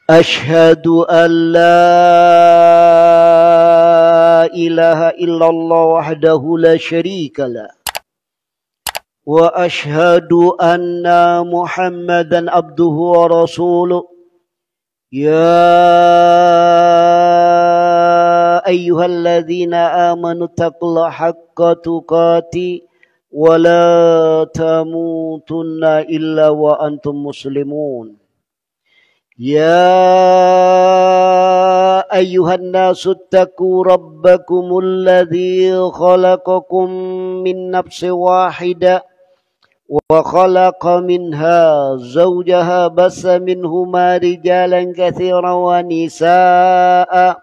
أشهد أن لا إله إلا الله وحده لا شريك له وأشهد أن محمدا عبده ورسوله يا أيها الذين آمنوا اتقوا الله حق تقاته ولا تموتن إلا وأنتم مسلمون يا أيها الناس اتقوا ربكم الذي خلقكم من نفس واحدة وخلق منها زوجها بث منهما رجالا كثيرا ونساء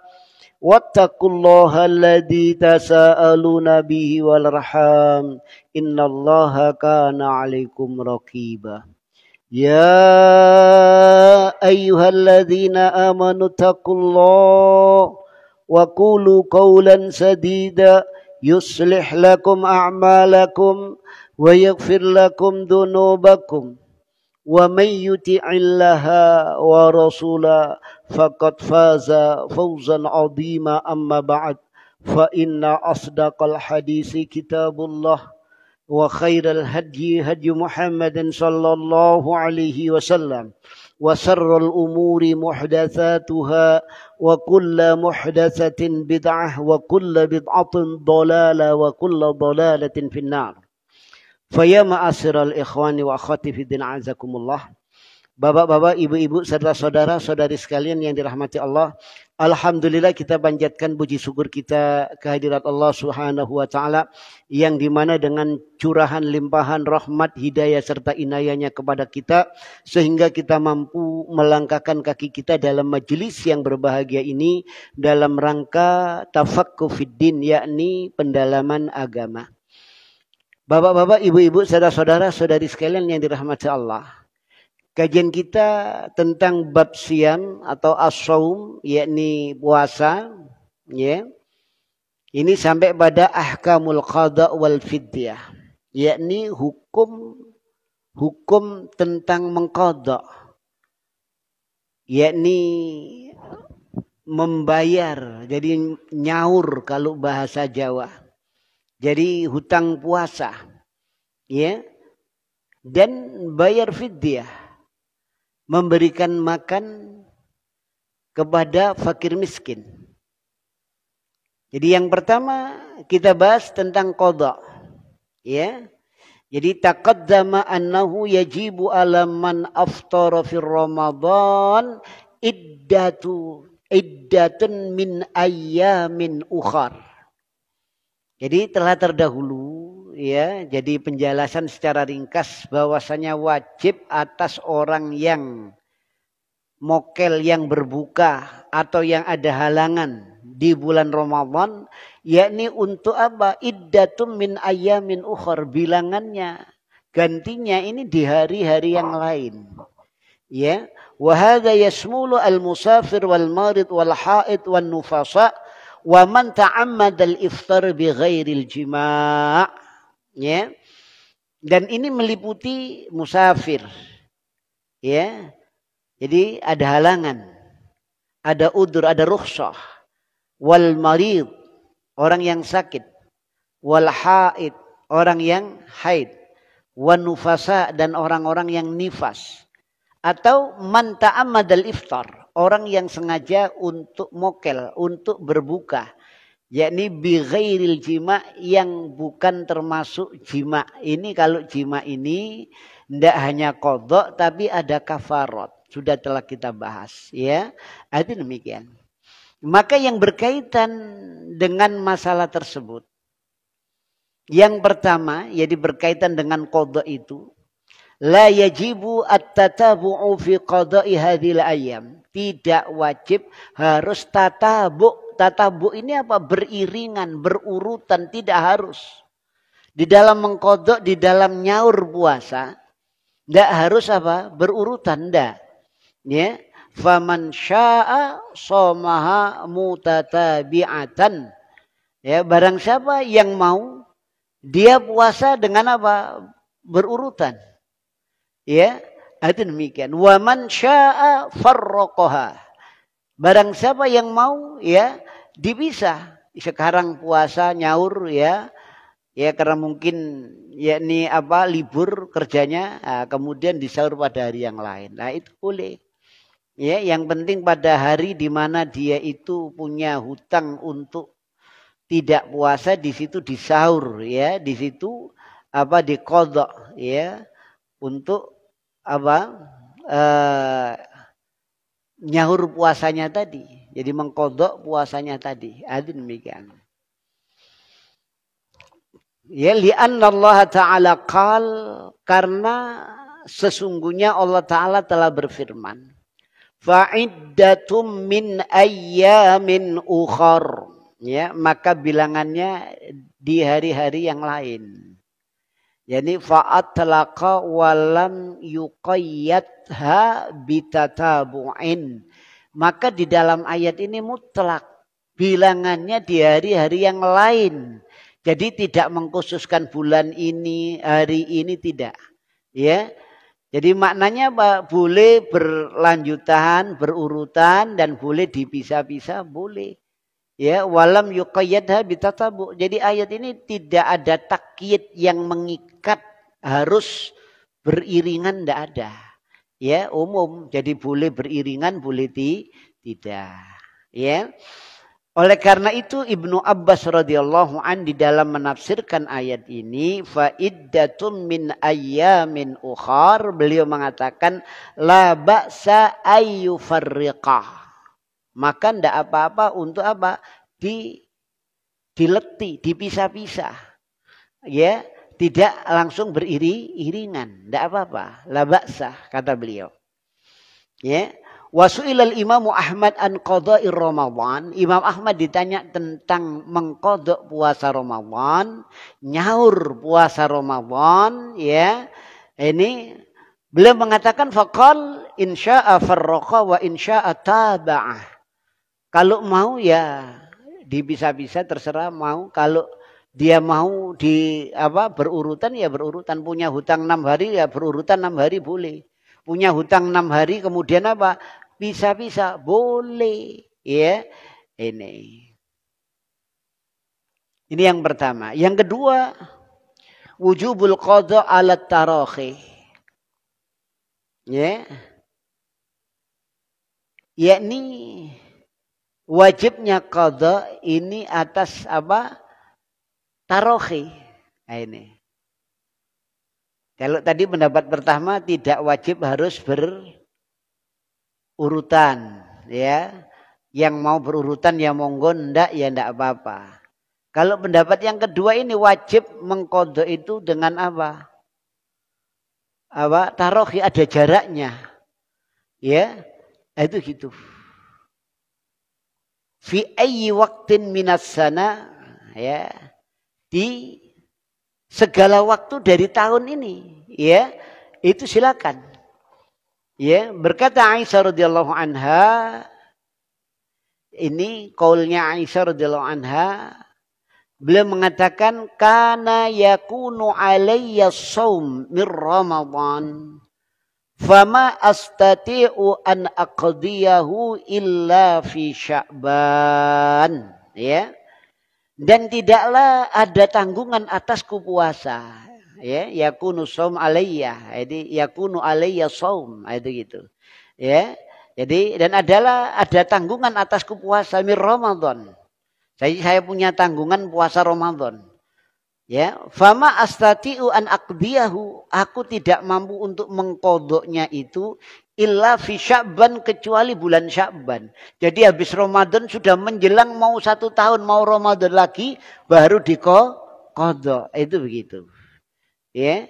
واتقوا الله الذي تساءلون به والأرحام إن الله كان عليكم رقيبا يا أيها الذين آمنوا اتقوا الله وقولوا قولا سديدا يصلح لكم أعمالكم ويغفر لكم ذنوبكم ومن يطع الله ورسوله فقد فاز فوزا عظيما أما بعد فإن أصدق الحديث كتاب الله وخير الهدي هدي محمد صلى الله عليه وسلم وشر الأمور محدثاتها وكل محدثة بدعة وكل بدعة ضلالة وكل ضلالة في النار. Faya ma'asyiral ikhwani wa akhwati fiddin azakumullah. Bapak-bapak, ibu-ibu, saudara-saudara, saudari sekalian yang dirahmati Allah. Alhamdulillah kita panjatkan puji syukur kita kehadirat Allah Subhanahu wa taala yang dimana dengan curahan limpahan rahmat, hidayah serta inayahnya kepada kita sehingga kita mampu melangkahkan kaki kita dalam majelis yang berbahagia ini dalam rangka tafaqquh fiddin, yakni pendalaman agama. Bapak-bapak, ibu-ibu, saudara-saudara, saudari sekalian yang dirahmati Allah. Kajian kita tentang bab siam atau as-shaum, yakni puasa, ya. Ini sampai pada ahkamul qada wal fidyah, yakni hukum tentang mengqada, yakni membayar, jadi nyaur kalau bahasa Jawa. Jadi hutang puasa, ya, dan bayar fidyah, memberikan makan kepada fakir miskin. Jadi yang pertama kita bahas tentang qada, ya. Jadi taqaddama annahu yajibu ala man aftara fi Ramadan iddatun min ayyamin ukhar. Jadi telah terdahulu, ya, jadi penjelasan secara ringkas bahwasanya wajib atas orang yang mokel, yang berbuka atau yang ada halangan di bulan Ramadan, yakni untuk apa? Iddatum min ayyamin ukhar, bilangannya, gantinya ini di hari-hari yang lain. Ya, wa hadza yasmulu al-musafir wal marid wal haid wan nufasa wa man ta'ammada al-iftar bi ghairil jima', ya. Dan ini meliputi musafir, ya. Jadi ada halangan, ada udzur, ada rukhsah, wal marid, orang yang sakit, wal haid, orang yang haid, wan nufasa, dan orang-orang yang nifas, atau man ta'ammada al-iftar, orang yang sengaja untuk mokel, untuk berbuka, yakni bi ghairil jima', yang bukan termasuk jima'. Ini kalau jima' ini tidak hanya qadha tapi ada kafarat. Sudah telah kita bahas, ya. Itu demikian. Maka yang berkaitan dengan masalah tersebut, yang pertama, jadi berkaitan dengan qadha itu, la yajibu at-tatabu'u fi qada'i hadhil ayyam. Tidak wajib harus tatabu'. Tatabu' ini apa? Beriringan, berurutan, tidak harus. Di dalam mengqadha, di dalam nyaur puasa, tidak harus apa? Berurutan, tidak. Ya, faman syaa shamaha mutatabi'atan. Ya, barang siapa yang mau, dia puasa dengan apa? Berurutan. Ya, Itu demikian. Wa man syaa farraqaha. Barang siapa yang mau ya dipisah. Sekarang puasa nyaur ya. Ya karena mungkin yakni apa libur kerjanya, kemudian disaur pada hari yang lain. Nah itu boleh. Ya, yang penting pada hari di mana dia itu punya hutang untuk tidak puasa, di situ disaur ya, di situ apa diqadha ya untuk apa nyahur puasanya tadi. Jadi mengqadha puasanya tadi. Ada demikian. Ya li'anna Allah Ta'ala qal, karena sesungguhnya Allah Ta'ala telah berfirman, fa'iddatum min ayyamin ukhar, ya maka bilangannya di hari-hari yang lain. Jadi fa'atlaqa walam yuqayyadha bitatabu'in, maka di dalam ayat ini mutlak bilangannya di hari-hari yang lain. Jadi tidak mengkhususkan bulan ini, hari ini tidak. Ya. Jadi maknanya boleh berlanjutan, berurutan dan boleh dipisah-pisah, boleh. Ya, walam yuqayyadha bitatabu. Jadi ayat ini tidak ada takyid yang mengikat harus beriringan, tidak ada. Ya, umum. Jadi boleh beriringan, boleh tidak. Ya. Oleh karena itu Ibnu Abbas radhiyallahu an di dalam menafsirkan ayat ini, fa iddatun min ayyamin ukhar, beliau mengatakan la ba'sa ayyufarriqah. Maka tidak apa-apa untuk apa? Dileti, dipisah-pisah. Ya, tidak langsung beriringan, tidak apa-apa. La ba'sa kata beliau. Ya. Wasu'ilal Imam Ahmad an qada'ir Ramadan. Imam Ahmad ditanya tentang mengqadha puasa Ramadan, nyaur puasa Ramadan, ya. Ini beliau mengatakan faqal insya'a farraqa wa insya'a taba'ah. Kalau mau ya dipisah-pisah terserah mau, kalau dia mau di apa berurutan ya berurutan, punya hutang 6 hari ya berurutan 6 hari boleh. Punya hutang 6 hari kemudian apa? Bisa-bisa boleh ya. Ini yang pertama. Yang kedua, wujubul qadha 'ala tarakhi. Ya. Yakni wajibnya qadha ini atas apa? Tarakhi. Nah, ini. Kalau tadi pendapat pertama tidak wajib harus berurutan, ya. Yang mau berurutan ya monggo, ndak ya ndak apa-apa. Kalau pendapat yang kedua ini wajib mengqadha itu dengan apa? Apa? Tarakhi, ada jaraknya. Ya. Itu gitu. Fi ayyi waqtin minas sana, ya. Di segala waktu dari tahun ini, ya. Itu silakan. Ya, berkata Aisyah radhiyallahu anha, ini qaulnya Aisyah radhiyallahu anha, beliau mengatakan kana yakunu alayya shaum min Ramadan fama astati'u an aqdiyahu illa fi Sya'ban, ya. Dan tidaklah ada tanggungan atasku puasa. Ya, yakunu shaum alayya. Jadi yakunu alayya shaum, itu gitu. Ya. Jadi dan ada tanggungan atasku puasa min Ramadan. Saya punya tanggungan puasa Ramadan. Ya, fama astati'u an aqdiyahu, aku tidak mampu untuk mengqadhanya itu illa fi Sya'ban, kecuali bulan Sya'ban. Jadi habis Ramadan sudah menjelang mau 1 tahun, mau Ramadan lagi baru diqadha. Itu begitu. Ya.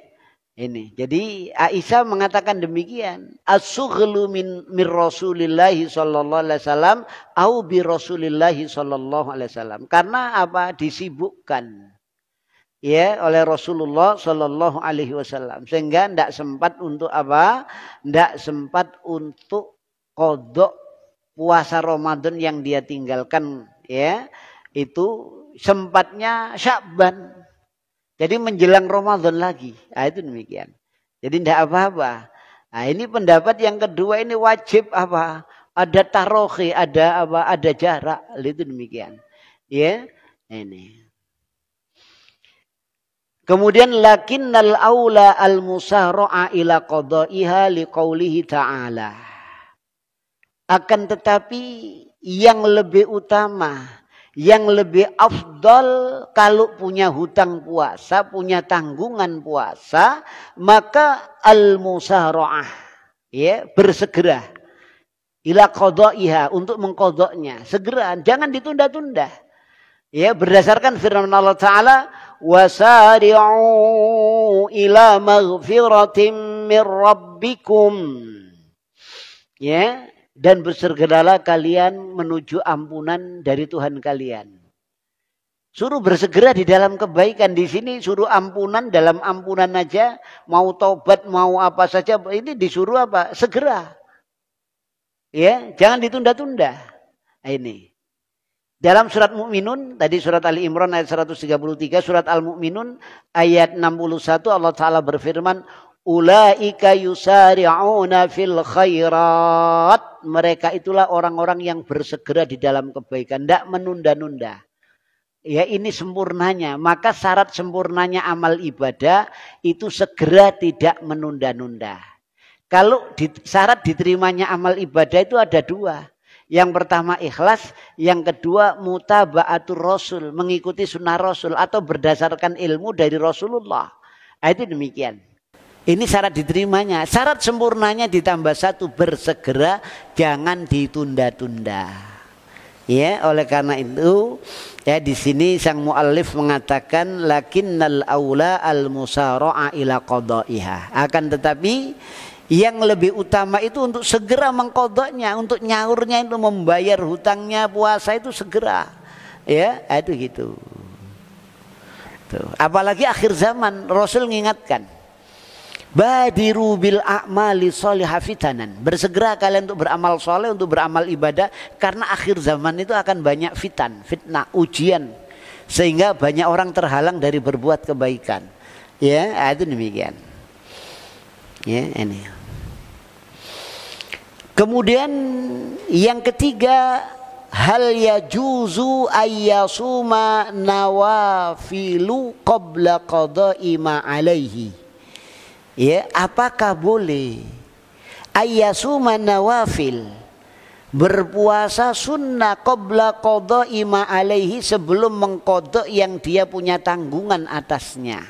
Ini. Jadi Aisyah mengatakan demikian. As-sughlu min Rasulillah sallallahu alaihi wasallam au bi Rasulillah sallallahu alaihi wasallam. Karena apa? Disibukkan ya oleh Rasulullah sallallahu alaihi wasallam, sehingga tidak sempat untuk apa? Tidak sempat untuk qadha puasa Ramadan yang dia tinggalkan, ya. Itu sempatnya Sya'ban. Jadi menjelang Ramadan lagi. Nah, itu demikian. Jadi tidak apa-apa. Nah, ini pendapat yang kedua ini wajib apa? Ada tarohi, ada apa? Ada jarak. Itu demikian. Ya, ini. Kemudian lakinnal aula al musara'a ila qada'iha liqaulihi ta'ala. Akan tetapi yang lebih utama, yang lebih afdal kalau punya hutang puasa, punya tanggungan puasa, maka al musara'ah, ya, bersegera ila qada'iha, untuk mengqadanya, segera, jangan ditunda-tunda. Ya, berdasarkan firman Allah Ta'ala, wasari'u ila maghfiratin min rabbikum. Ya, dan bersegeralah kalian menuju ampunan dari Tuhan kalian. Suruh bersegera di dalam kebaikan. Di sini suruh ampunan, dalam ampunan aja, mau taubat, mau apa saja, ini disuruh apa? Segera. Ya, jangan ditunda-tunda. Ini. Dalam surat Mu'minun, tadi surat Ali Imran ayat 133, surat Al-Mu'minun ayat 61 Allah Ta'ala berfirman, ulaika yusari'una fil khairat. Mereka itulah orang-orang yang bersegera di dalam kebaikan, tidak menunda-nunda. Ya, ini sempurnanya. Maka syarat sempurnanya amal ibadah itu segera, tidak menunda-nunda. Kalau syarat diterimanya amal ibadah itu ada dua. Yang pertama ikhlas, yang kedua mutaba'atur rasul, mengikuti sunnah rasul atau berdasarkan ilmu dari Rasulullah. Nah, itu demikian. Ini syarat diterimanya. Syarat sempurnanya ditambah satu, bersegera, jangan ditunda-tunda. Ya, oleh karena itu ya di sini sang muallif mengatakan lakinnal aula al musara'a ila qada'iha. Akan tetapi yang lebih utama itu untuk segera mengqadanya, untuk nyaurnya, itu membayar hutangnya puasa itu segera. Ya, itu gitu. Tuh. Apalagi akhir zaman Rasul mengingatkan, badiru bil a'mali sholihah fitanan. Bersegera kalian untuk beramal soleh, untuk beramal ibadah, karena akhir zaman itu akan banyak fitnah, ujian, sehingga banyak orang terhalang dari berbuat kebaikan. Ya, itu demikian. Ya, ini. Kemudian yang ketiga, hal yajuzu ayyasuma nawafilu qabla qada'i ma alaihi. Ya, apakah boleh ayyasuma nawafil, berpuasa sunnah qabla qada'i ma alaihi, sebelum mengqada yang dia punya tanggungan atasnya.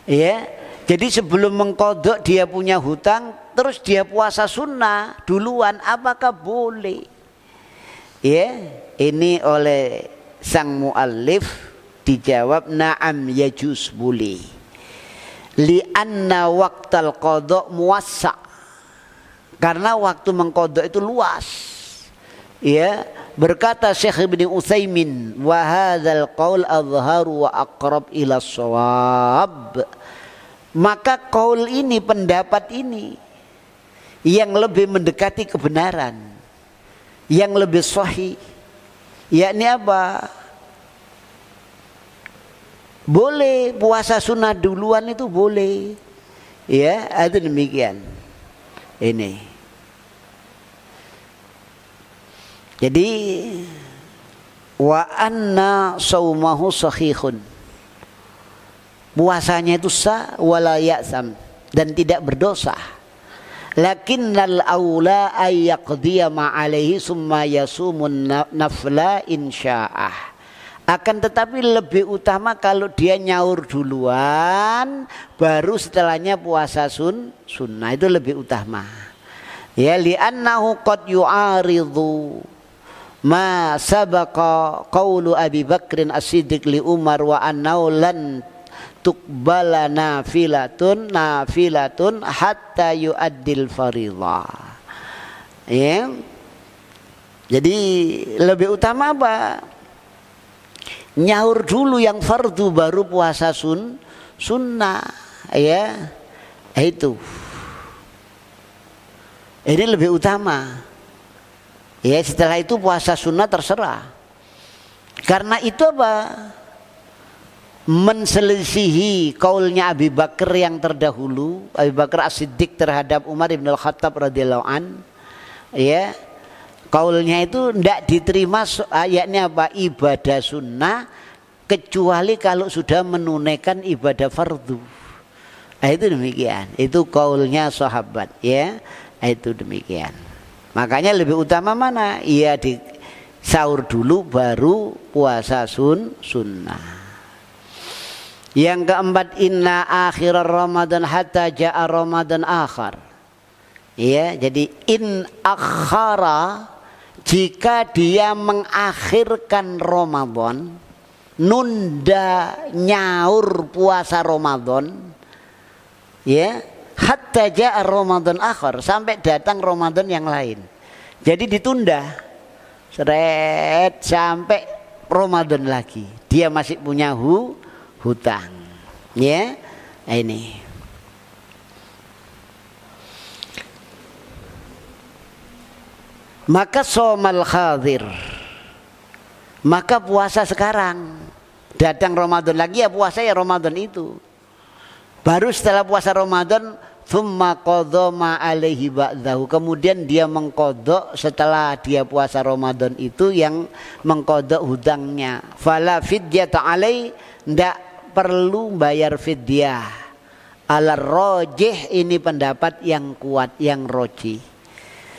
Ya, jadi sebelum mengqada dia punya hutang, terus dia puasa sunnah duluan, apakah boleh? Ya, ini oleh sang muallif dijawab na'am yajuz, boleh. Li'anna waqtal qada muwassa', karena waktu mengqada itu luas. Ya, berkata Syekh Ibnu Utsaimin, wa hadzal qaul azharu wa aqrab ila shawab. Maka qaul ini, pendapat ini yang lebih mendekati kebenaran, yang lebih sahih, yakni apa? Boleh puasa sunnah duluan, itu boleh. Ya, itu demikian. Ini. Jadi wa anna saumahu sahihun. Puasanya itu sah wala ya'sam, dan tidak berdosa. Lakinnal aula ayyaqdiya ma alaihi summa yasumun nafla insya'ah. Akan tetapi lebih utama kalau dia nyaur duluan, baru setelahnya puasa sunnah, itu lebih utama. Ya, li'annahu qad yu'aridhu ma sabaqa qawlu Abi Bakrin As-Siddiq li Umar wa annahu lan tuqbala nafilatun hatta yu'addil faridah. Ya. Jadi lebih utama apa? Nyaur dulu yang fardu, baru puasa sunnah. Ya, itu. Ini lebih utama. Ya, setelah itu puasa sunnah terserah. Karena itu apa? menselisihi kaulnya Abi Bakar yang terdahulu, Abi Bakar As-Siddiq terhadap Umar bin Al-Khattab radhiyallahu an, ya, kaulnya itu tidak diterima, ayatnya apa, ibadah sunnah kecuali kalau sudah menunaikan ibadah fardu. Nah, itu demikian, itu kaulnya sahabat, ya, itu demikian. Makanya lebih utama mana? Iya, di sahur dulu baru puasa sunnah. Yang keempat, inna akhir Ramadan hatta ja'a Ramadan akhar. Ya, jadi in akhara, jika dia mengakhirkan Ramadan, nunda nyaur puasa Ramadan, ya, hatta ja'a Ramadan akhar, sampai datang Ramadan yang lain. Jadi ditunda seret sampai Ramadan lagi. Dia masih punya hutang, ya, ini. Maka somal khadir, maka puasa sekarang. Datang Ramadan lagi, ya puasa ya Ramadan itu. Baru setelah puasa Ramadan, thumma qadha ma alaihi ba'dahu, kemudian dia mengkodok setelah dia puasa Ramadan itu, yang mengkodok hutangnya. Fala fidyata alai, ndak perlu bayar fidyah. Ala rajih, ini pendapat yang kuat, yang roji.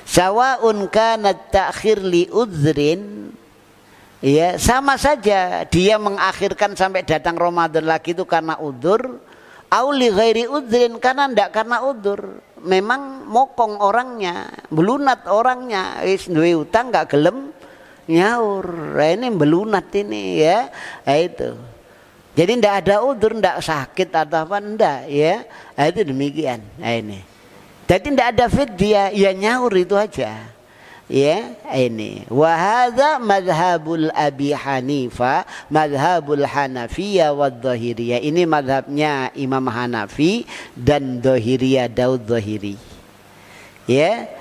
Sawaun kana ta'khir li udzrin, ya, sama saja dia mengakhirkan sampai datang Ramadan lagi itu karena udzur, au li ghairi udzrin, karena ndak karena udzur, memang mokong orangnya, belunat orangnya, wis duwe utang enggak gelem nyaur. Nah, ini belunat ini, ya. Nah, itu. Jadi ndak ada udzur, ndak sakit atau apa, ndak, ya. Nah, itu demikian. Nah, ini. Jadi ndak ada fidyah, ya nyaur itu aja. Ya, ini. Wa hadza madhhabul Abi Hanifah, madhhabul Hanafiyah wa Dhahiriyah. Ini madhabnya Imam Hanafi dan Dhahiriyah, Daud Dhahiri. Ya.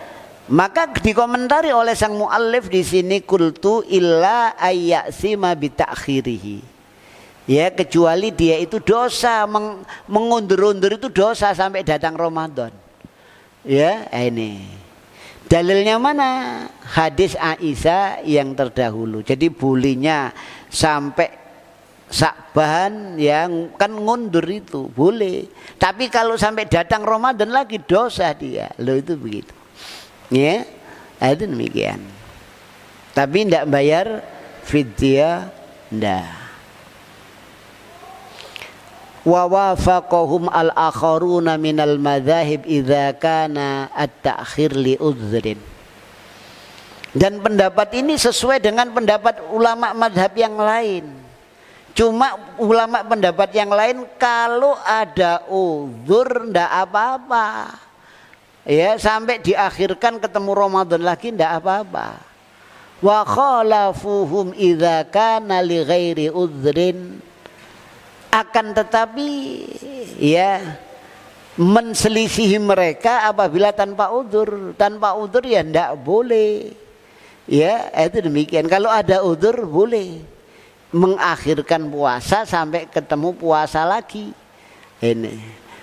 Maka dikomentari oleh sang muallif di sini, qultu illa ayyasima bi ta'khirihi. Ya, kecuali dia itu dosa, mengundur-undur itu dosa sampai datang Ramadan. Ya, ini. Dalilnya mana? Hadis Aisyah yang terdahulu. Jadi bolehnya sampai Sa'ban, yang kan ngundur itu boleh. Tapi kalau sampai datang Ramadan lagi dosa dia. Loh, itu begitu. Ya, itu demikian. Tapi tidak bayar fidyah, tidak. Wa wafaqahum al-akharuna minal madzahib idza kana at-ta'khir li udzrin. Dan pendapat ini sesuai dengan pendapat ulama madhab yang lain. Cuma ulama pendapat yang lain kalau ada udzur ndak apa-apa. Ya, sampai diakhirkan ketemu Ramadan lagi ndak apa-apa. Wa khalafuhum idza kana li ghairi udzrin. Akan tetapi, ya, menselisihi mereka apabila tanpa udzur. Tanpa udzur ya ndak boleh. Ya, itu demikian. Kalau ada udzur boleh mengakhirkan puasa sampai ketemu puasa lagi. Ini.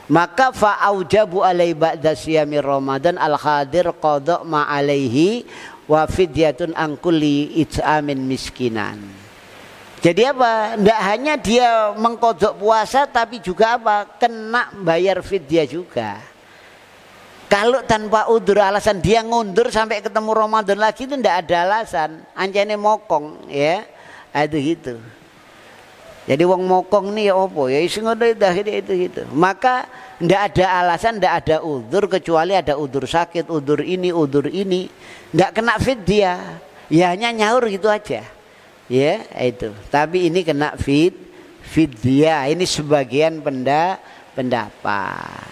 Maka fa'aujabu alai ba'da siyami Ramadan al-khadir qada' ma alaihi wa fidyatun an kulli it'amin miskinan. Jadi apa? Tidak hanya dia mengkodok puasa, tapi juga apa? Kena bayar fidyah juga. Kalau tanpa udzur, alasan dia ngundur sampai ketemu Ramadan lagi itu tidak ada alasan. Anjane mokong, ya. Itu gitu. Jadi wong mokong nih ya apa? Ya isi ngono itu gitu. Maka tidak ada alasan, tidak ada udzur, kecuali ada udzur sakit, udzur ini, udzur ini. Tidak kena fidyah. Ya hanya nyaur gitu aja. Ya, itu. Tapi ini kena fidyah. Ini sebagian pendapat.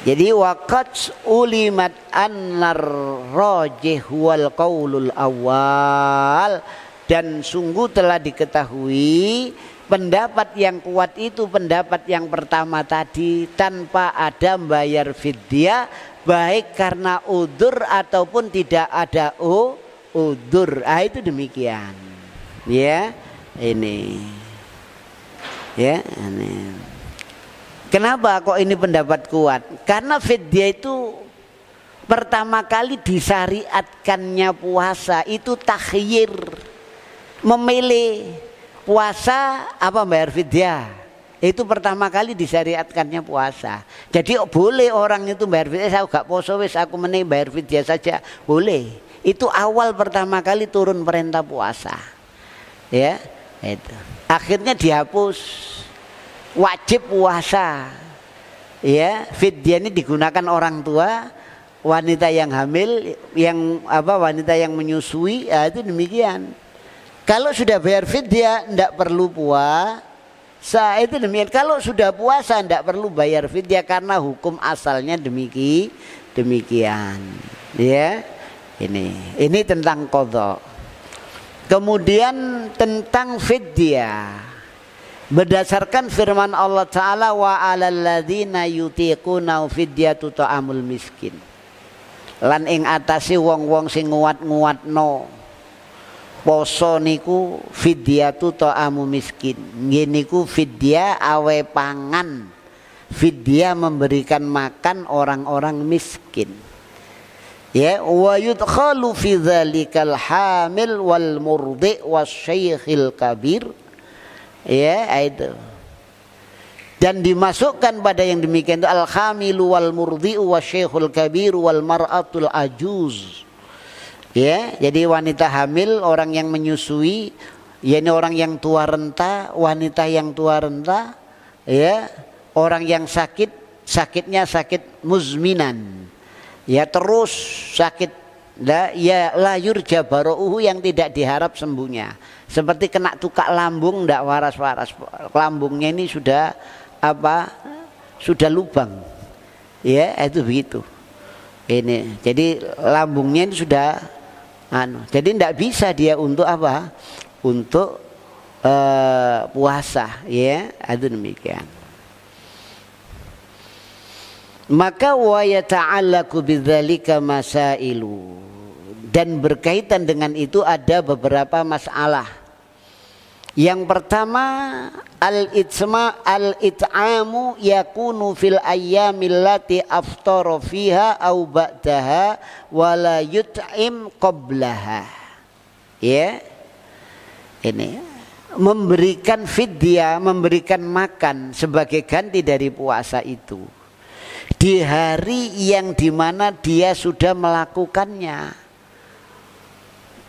Jadi waqad ulimat annar rajih wal qaulul awal, dan sungguh telah diketahui pendapat yang kuat itu pendapat yang pertama tadi, tanpa ada bayar fidyah, baik karena udzur ataupun tidak ada udzur. Itu demikian. Ya, ini. Ya, ini. Kenapa kok ini pendapat kuat? Karena fidyah itu pertama kali disyariatkannya puasa itu takhyir, memilih puasa apa bayar fidyah. Itu pertama kali disyariatkannya puasa. Jadi boleh orang itu bayar fidyah, saya gak poso wis aku meneh bayar fidyah saja, boleh. Itu awal pertama kali turun perintah puasa. Ya, itu. Akhirnya dihapus. Wajib puasa. Ya, fidyah ini digunakan orang tua, wanita yang hamil, yang wanita yang menyusui, ya itu demikian. Kalau sudah bayar fidyah tidak perlu puasa, itu demikian. Kalau sudah puasa tidak perlu bayar fidyah karena hukum asalnya demikian. Ya. Ini tentang qadha. Kemudian tentang fidyah. Berdasarkan firman Allah Ta'ala wa 'alal ladzina yutiquna fidyatu ta'amul miskin. Lan ing atase wong-wong sing nguwat-nguwatno poso niku fidyatu ta'amu miskin. Nggih niku fidyah awe pangan. Fidyah memberikan makan orang-orang miskin. Ya, wa yudkhalu fi dzalikal hamil wal murdi wasyaikhil kabir. Ya, itu. Dan dimasukkan pada yang demikian itu al-hamilu wal murdi'u wasyaikhul kabir wal mar'atul ajuz. Ya, jadi wanita hamil, orang yang menyusui, yakni orang yang tua renta, wanita yang tua renta, ya, orang yang sakitnya sakit muzminan. Ya, terus sakit la yurja bara'uhu, yang tidak diharap sembuhnya. Seperti kena tukak lambung ndak waras-waras, lambungnya ini sudah sudah lubang. Ya, itu begitu. Ini. Jadi lambungnya ini sudah jadi ndak bisa dia untuk Untuk puasa, ya, itu demikian. Maka wa yata'allaqu bidzalika masailu, dan berkaitan dengan itu ada beberapa masalah. Yang pertama, al-it'amu yakunu fil ayyamil lati aftara fiha au ba'daha wa la yut'im qablaha. Ya. Ini memberikan fidyah, memberikan makan sebagai ganti dari puasa itu di hari yang dimana dia sudah melakukannya.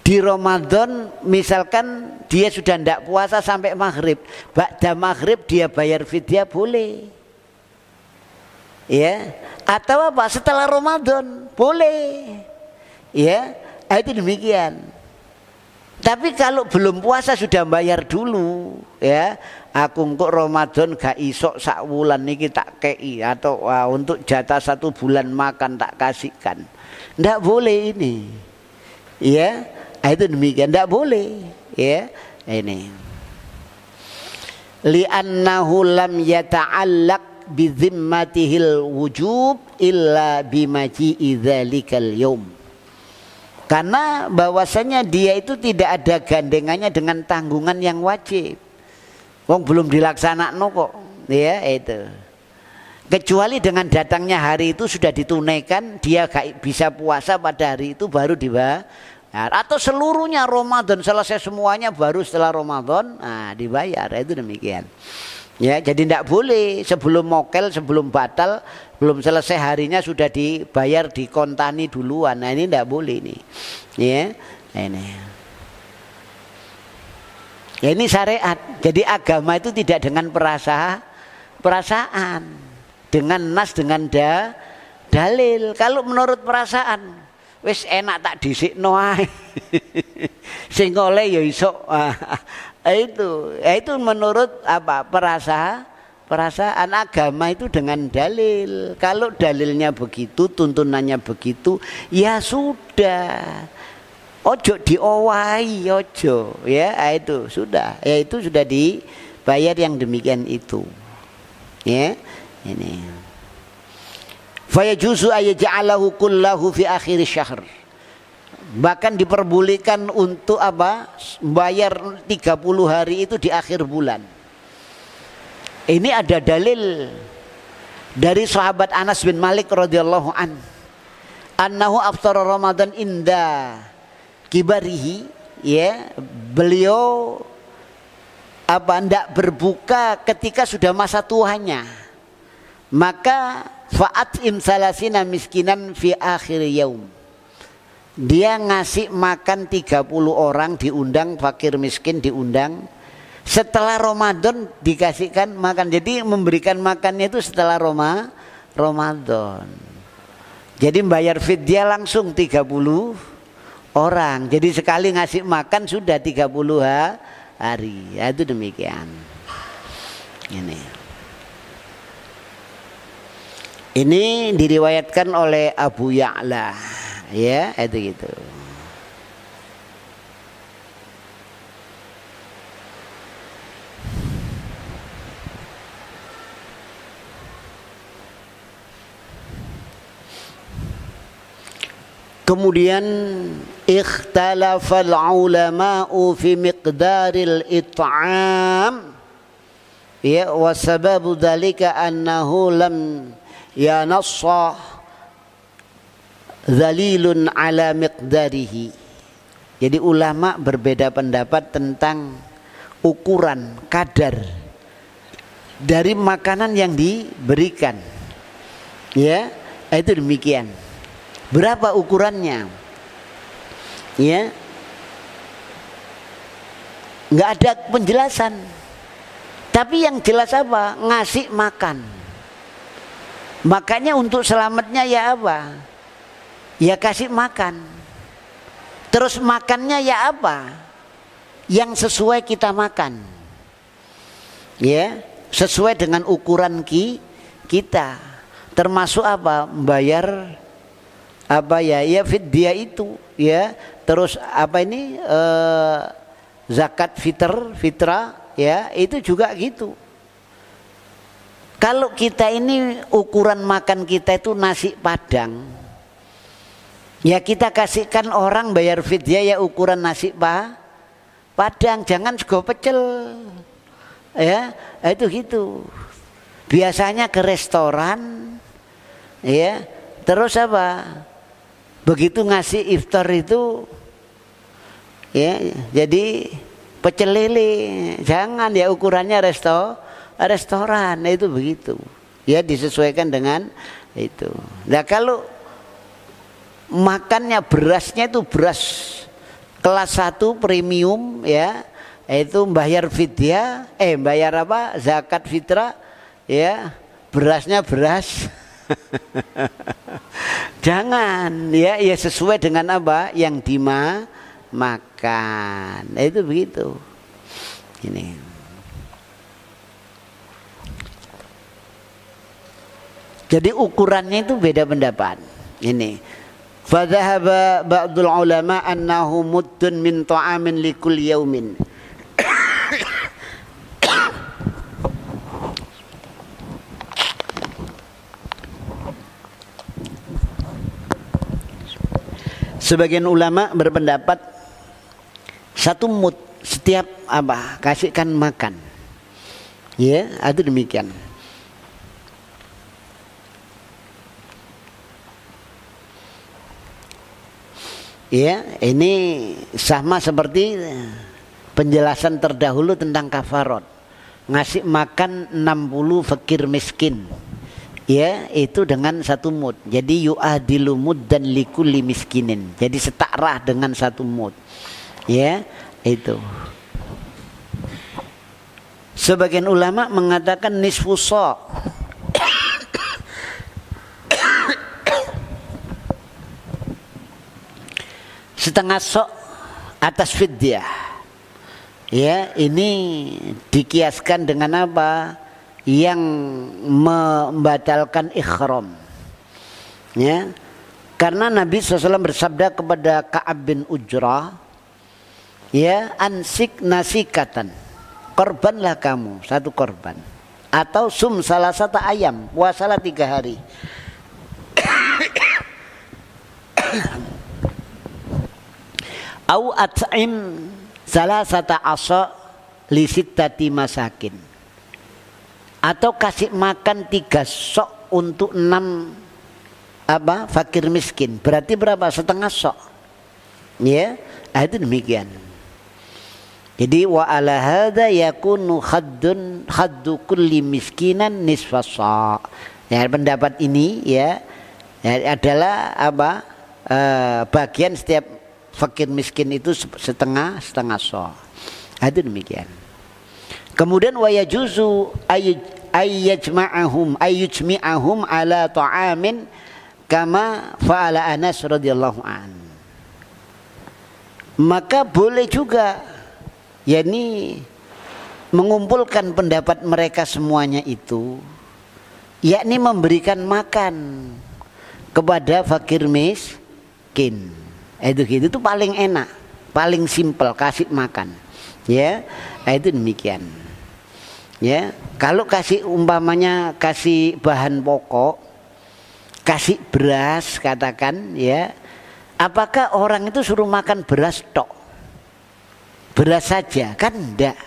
Di Ramadan misalkan dia sudah tidak puasa sampai maghrib, ba'da maghrib dia bayar fidyah boleh. Ya, atau setelah Ramadan boleh. Ya, itu demikian. Tapi kalau belum puasa sudah bayar dulu, ya, aku kok Ramadan gak isok sak wulan niki tak kei, atau untuk jatah 1 bulan makan tak kasihkan, ndak boleh ini. Ya, itu demikian, ndak boleh. Ya, ini li'annahu lam yata'allaq bi dhimmatihil wujub illa bimaji'i dzalikal yaum. Karena bahwasanya dia itu tidak ada gandengannya dengan tanggungan yang wajib. Wong belum dilaksanakan kok. Ya, itu. Kecuali dengan datangnya hari itu sudah ditunaikan, dia gak bisa puasa pada hari itu baru dibayar. Atau seluruhnya Ramadan selesai semuanya baru setelah Ramadan dibayar. Itu demikian. Ya, jadi tidak boleh sebelum mokel, sebelum batal, belum selesai harinya sudah dibayar, dikontani duluan. Nah, ini tidak boleh ini. Ya, ini. Ya, ini syariat. Jadi agama itu tidak dengan perasaan, dengan nas, dengan dalil. Kalau menurut perasaan, wis enak tak dhisikno ae. Sing oleh ya iso. Itu menurut perasaan. Agama itu dengan dalil. Kalau dalilnya begitu, tuntunannya begitu, ya sudah. Ojo diowahi, ojo, ya, itu sudah. Ya, itu sudah dibayar yang demikian itu. Ya, ini. Fa yajuzu ayja'alahu kullahu fi akhir syahr. Bahkan diperbolehkan untuk bayar 30 hari itu di akhir bulan. Ini ada dalil dari sahabat Anas bin Malik radhiyallahu an, annahu aftara Ramadan inda kibarihi, ya, beliau hendak berbuka ketika sudah masa tuanya. Maka fa'at'im salasina miskinan fi akhir yaum. Dia ngasih makan 30 orang, diundang fakir miskin, diundang. Setelah Ramadan dikasihkan makan. Jadi memberikan makannya itu setelah Ramadan. Jadi membayar fidyah langsung 30 orang. Jadi sekali ngasih makan sudah 30 hari. Ya, itu demikian. Ini diriwayatkan oleh Abu Ya'la, ya, itu gitu. Kemudian ikhtalafal ulama'u fi miqdaril it'am, ya, wa sababu dzalika annahu lam ya nassa dzalilun ala miqdarihi. Jadi ulama berbeda pendapat tentang ukuran kadar dari makanan yang diberikan, ya, itu demikian. Berapa ukurannya, ya, nggak ada penjelasan. Tapi yang jelas apa? Ngasih makan. Makanya untuk selamatnya ya apa? Ya kasih makan. Terus makannya ya apa? Yang sesuai kita makan, ya, sesuai dengan ukuran kita. Termasuk apa? Membayar apa ya? Ya fidyah itu, ya. Terus apa ini? Zakat fitrah, ya, itu juga gitu. Kalau kita ini ukuran makan kita itu nasi padang, ya kita kasihkan orang bayar fidyah ya ukuran nasi padang, jangan sego pecel, ya, itu gitu. Biasanya ke restoran, ya, terus apa? Begitu ngasih iftar itu, ya, jadi pecel lele, jangan ya ukurannya restoran, itu begitu, ya, disesuaikan dengan itu. Nah kalau makannya berasnya itu beras kelas 1 premium, ya, itu bayar fidyah, bayar apa? Zakat fitrah, ya, berasnya beras jangan, ya, ya sesuai dengan apa yang dimakan. Itu begitu. Ini. Jadi ukurannya itu beda pendapat. Ini. Fadhahaba ba'dul ulama annahu muddun min ta'amin likul yaumin. Sebagian ulama berpendapat 1 mud setiap apa? Kasihkan makan. Ya, itu demikian. Ya, ini sama seperti penjelasan terdahulu tentang kafarat. Ngasih makan 60 fakir miskin, ya, itu dengan 1 mud. Jadi yu'adilu mud dan likulli miskinin. Jadi setara dengan 1 mud. Ya, itu. Sebagian ulama mengatakan nisfu sa'. Setengah sok atas fidyah. Ya, ini dikiaskan dengan apa? Yang membatalkan ikhram. Ya. Karena Nabi SAW bersabda kepada Ka'ab bin Ujrah, ya, ansik nasikatan. Korbanlah kamu 1 korban. Atau sum salasata ayam, puasalah 3 hari. Au at'im salasata asa li sittati masakin. atau kasih makan 3 sok untuk 6 fakir miskin, berarti berapa? Setengah sok, ya. Itu demikian. Jadi wa ala hadza yakunu haddu kulli miskinan nisfa sa'. Ya, pendapat ini ya adalah bagian setiap fakir miskin itu setengah sa'. Itu demikian. Kemudian wa yajuzu ayyujmi'ahum ala ta'amin kama fa'ala Anas radhiyallahu an. Maka boleh juga yakni mengumpulkan pendapat mereka semuanya itu, yakni memberikan makan kepada fakir miskin. Itu paling enak, paling simpel, kasih makan. Ya, itu demikian. Ya, kalau kasih umpamanya kasih bahan pokok, kasih beras katakan ya, apakah orang itu suruh makan beras tok? Beras saja kan enggak.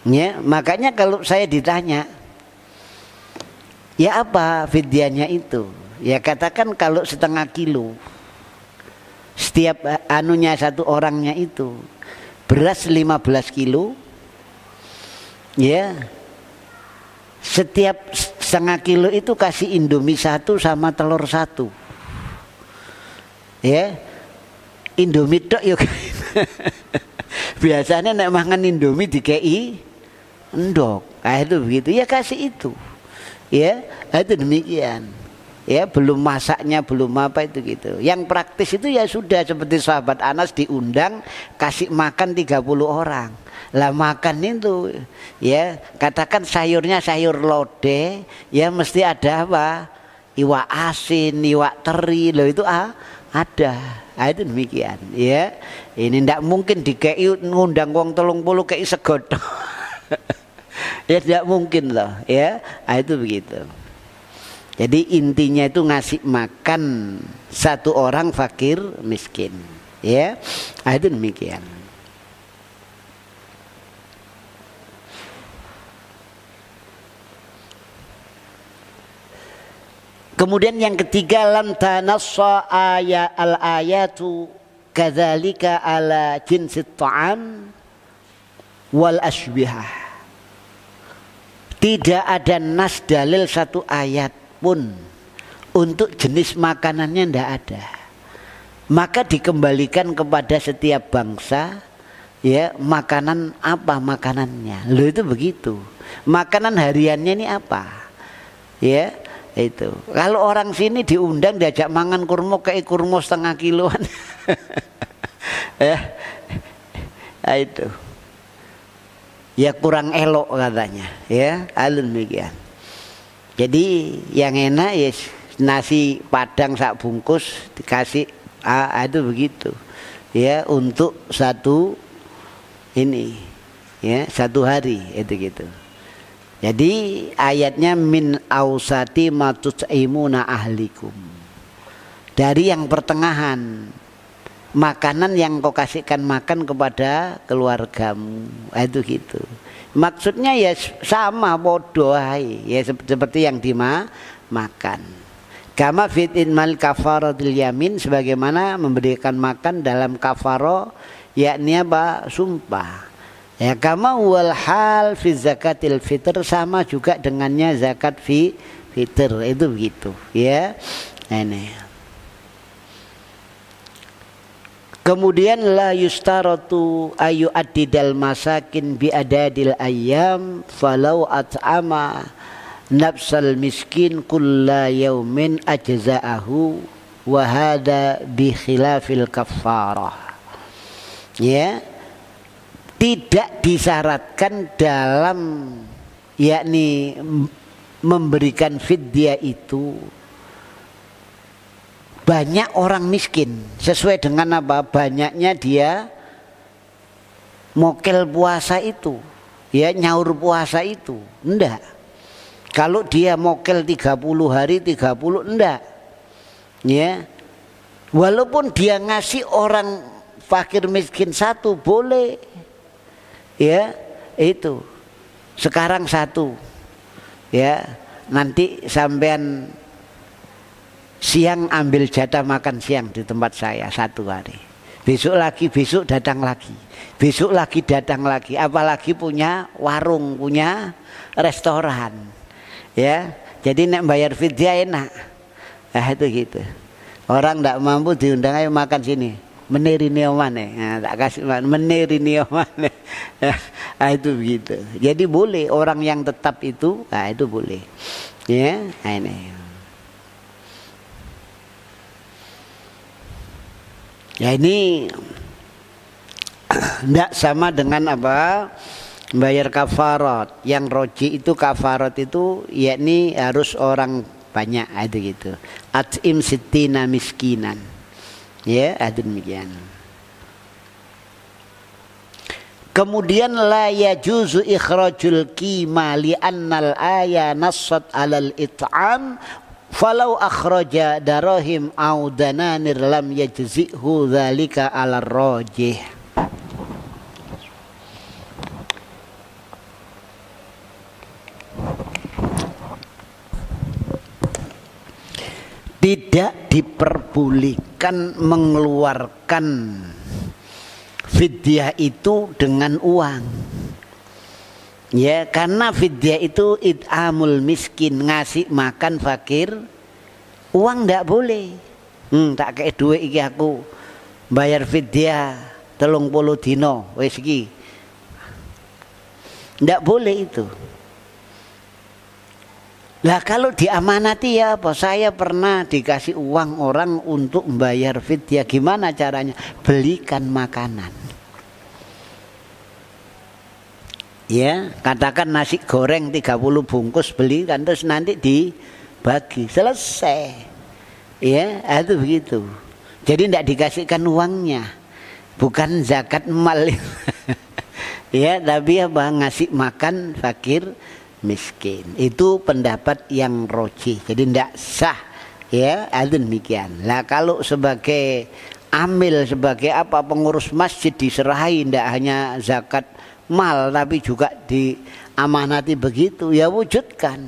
Ya, makanya kalau saya ditanya, ya apa fidyahnya itu? Ya katakan kalau setengah kilo, setiap anunya satu orangnya itu beras 15 kilo, ya setiap setengah kilo itu kasih Indomie 1 sama telur 1, ya Indomie tok yuk. Biasanya nek mangan Indomie dikei endok, itu begitu ya, kasih itu, ya itu demikian. Ya belum masaknya, belum apa itu gitu. Yang praktis itu ya sudah seperti sahabat Anas diundang kasih makan 30 orang. Lah makan itu ya katakan sayurnya sayur lodeh, ya mesti ada apa? Iwak asin, iwak teri, loh itu ada. Itu demikian ya. Ini ndak mungkin dikei ngundang wong 30 kei segodok. Ya tidak mungkin loh ya. Itu begitu. Jadi intinya itu ngasih makan satu orang fakir miskin, ya. Itu demikian. Kemudian yang ketiga, lam tanassa al-ayatu kadzalika ala jinsit ta'am wal asbihah. Tidak ada nas dalil satu ayat pun untuk jenis makanannya tidak ada. Maka dikembalikan kepada setiap bangsa, ya makanan apa makanannya. Loh itu begitu. Makanan hariannya ini apa? Ya itu. Kalau orang sini diundang diajak mangan kurma kayak kurma setengah kiloan. Ya itu. Ya kurang elok katanya. Ya alun demikian. Jadi yang enak ya nasi padang sak bungkus dikasih itu begitu ya, untuk satu ini ya satu hari itu gitu. Jadi ayatnya min ausati ma tut'imuna ahlikum, dari yang pertengahan makanan yang kau kasihkan makan kepada keluargamu, itu gitu. Maksudnya ya sama bodoh ya seperti yang dimakan. Kama fit inmal kafaratul yamin, sebagaimana memberikan makan dalam kafaro, yakni apa? Sumpah. Ya kama wal hal fi zakatil fitr, sama juga dengannya zakat fitr, itu begitu ya. Ini. Kemudian la yustaratu ayu adidal masakin bi adadil ayyam falau at'ama nafsal miskin kulla yaumin ajza'ahu wa hada bi khilafil kafarah. Ya, tidak disyaratkan dalam yakni memberikan fidyah itu banyak orang miskin, sesuai dengan apa? Banyaknya dia mokel puasa itu, ya nyaur puasa itu. Enggak. Kalau dia mokel 30 hari 30, enggak. Ya. Walaupun dia ngasih orang fakir miskin 1 boleh. Ya, itu. Sekarang 1. Ya, nanti sampean siang ambil jatah makan siang di tempat saya 1 hari. Besok lagi, besok datang lagi. Besok lagi datang lagi. Apalagi punya warung, punya restoran. Ya, jadi nek bayar fidyah enak. Nah itu gitu. Orang tidak mampu diundang, ayo makan sini. Menir ini omane. Nah, tak kasih menir ini omane. Nah, itu begitu. Jadi boleh orang yang tetap itu, nah itu boleh. Ya, nah, ini. Ya ini tidak sama dengan apa? Bayar kafarat. Yang roji itu kafarat itu yakni harus orang banyak, itu gitu. At'im sittina miskinan. Ya, ada demikian. Kemudian la yajuzu ikhrajul qima li annal aya nassat 'alal it'am falau akhraja darahim au dananir lam yajzihu dzalika 'alar rajih. Tidak diperbolehkan mengeluarkan fidyah itu dengan uang. Ya, karena fidyah itu it'amul miskin, ngasih makan fakir. Uang ndak boleh. Tak kayak duit iki aku bayar fidyah 30 dino wis iki. Ndak boleh itu. Lah kalau diamanati ya apa? Saya pernah dikasih uang orang untuk membayar fidyah. Gimana caranya? Belikan makanan. Ya, katakan nasi goreng 30 bungkus belikan, terus nanti dibagi. Selesai. Ya, itu begitu. Jadi tidak dikasihkan uangnya. Bukan zakat mal. Ya, tapi apa? Ngasih makan fakir miskin. Itu pendapat yang roji. Jadi tidak sah. Ya, ada demikian. Lah kalau sebagai amil, sebagai apa, pengurus masjid diserahi, tidak hanya zakat mal tapi juga diamanati begitu, ya wujudkan.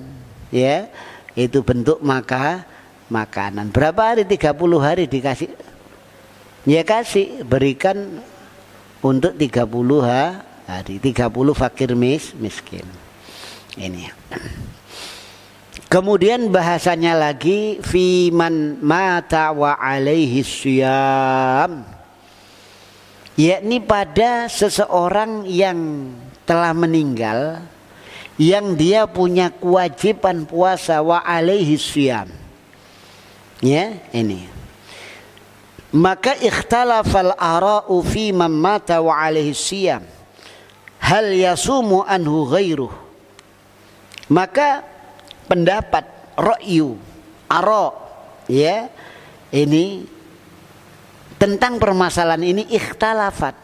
Ya, itu bentuk makanan. Berapa hari? 30 hari dikasih. Ya kasih, berikan untuk 30 hari. 30 fakir miskin. Ini. Kemudian bahasanya lagi fi man mata wa alaihi syiyam, yakni pada seseorang yang telah meninggal yang dia punya kewajiban puasa wa alaihi syiyam. Ya, ini. Maka ikhtalafal ara'u fi man mata wa alaihi syiyam. Hal yasumu anhu ghairuh. Maka pendapat ra'yu, ara, ya, ini tentang permasalahan ini ikhtalafat,